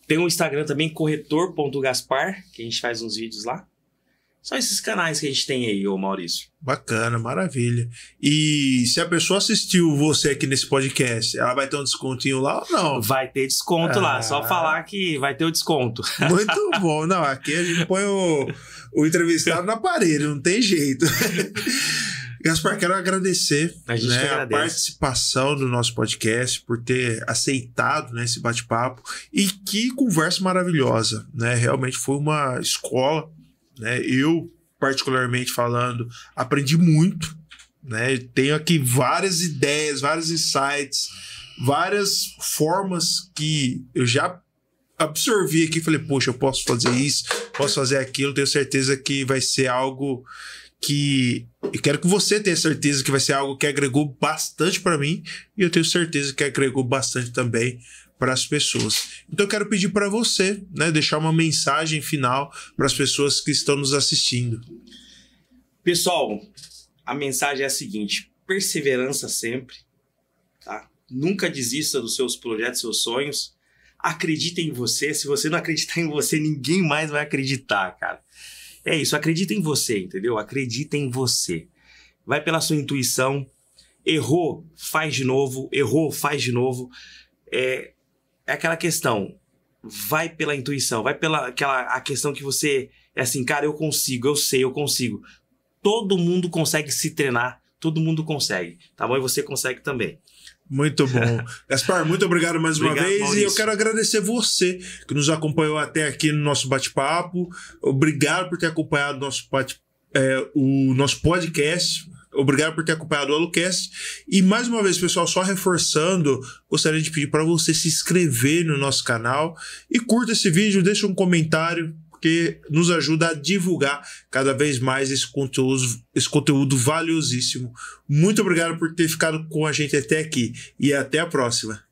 Tem um Instagram também, corretor.gaspar, que a gente faz uns vídeos lá. São esses canais que a gente tem aí, ô Maurício. Bacana, maravilha. E se a pessoa assistiu você aqui nesse podcast, ela vai ter um descontinho lá ou não? Vai ter desconto lá, só falar que vai ter o desconto. Muito bom. Não, aqui a gente põe o entrevistado na parede, não tem jeito. Gaspar, quero agradecer a participação do nosso podcast, por ter aceitado, né, esse bate-papo. E que conversa maravilhosa, né? Realmente foi uma escola, né? Eu, particularmente falando, aprendi muito, né? Tenho aqui várias ideias, vários insights, várias formas que eu já absorvi aqui. Falei, poxa, eu posso fazer isso, posso fazer aquilo. Tenho certeza que vai ser algo que... Eu quero que você tenha certeza que vai ser algo que agregou bastante para mim, e eu tenho certeza que agregou bastante também para as pessoas. Então eu quero pedir para você, né, deixar uma mensagem final para as pessoas que estão nos assistindo. Pessoal, a mensagem é a seguinte: perseverança sempre, tá? Nunca desista dos seus projetos, seus sonhos. Acredita em você. Se você não acreditar em você, ninguém mais vai acreditar, cara. É isso, acredita em você, entendeu? Acredita em você. Vai pela sua intuição. Errou, faz de novo. Errou, faz de novo. É aquela questão. Vai pela intuição. Vai pela a questão que você... É assim, cara, eu consigo, eu sei, eu consigo. Todo mundo consegue se treinar. Todo mundo consegue, tá bom? E você consegue também. Muito bom. Gaspar, muito obrigado mais uma vez. Maurício. E eu quero agradecer você que nos acompanhou até aqui no nosso bate-papo. Obrigado por ter acompanhado o nosso podcast. Obrigado por ter acompanhado o AluCast. E mais uma vez, pessoal, só reforçando, gostaria de pedir para você se inscrever no nosso canal e curta esse vídeo, deixa um comentário, porque nos ajuda a divulgar cada vez mais esse conteúdo valiosíssimo. Muito obrigado por ter ficado com a gente até aqui e até a próxima.